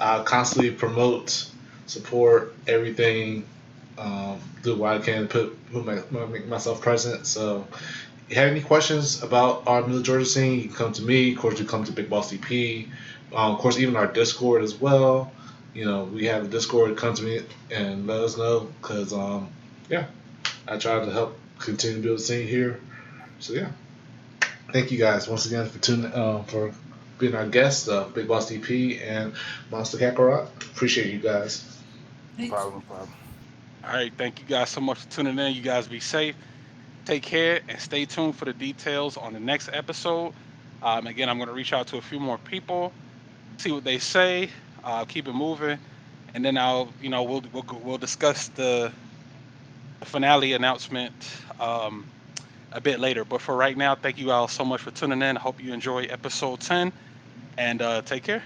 I constantly promote, support everything. Do what I can to make myself present. So you have any questions about our Middle Georgia scene, you can come to me. Of course, you come to Big Boss DP. Of course, even our Discord as well. We have a Discord. Come to me and let us know because, I try to help continue to build the scene here. So, yeah. Thank you guys once again for being our guests, Big Boss DP and MonstaKakarot. Appreciate you guys. No problem, no problem. All right, thank you guys so much for tuning in. You guys be safe. Take care and stay tuned for the details on the next episode. Again, I'm going to reach out to a few more people, see what they say, keep it moving, and then we'll discuss the finale announcement a bit later. But for right now, thank you all so much for tuning in. I hope you enjoy episode 10, and take care.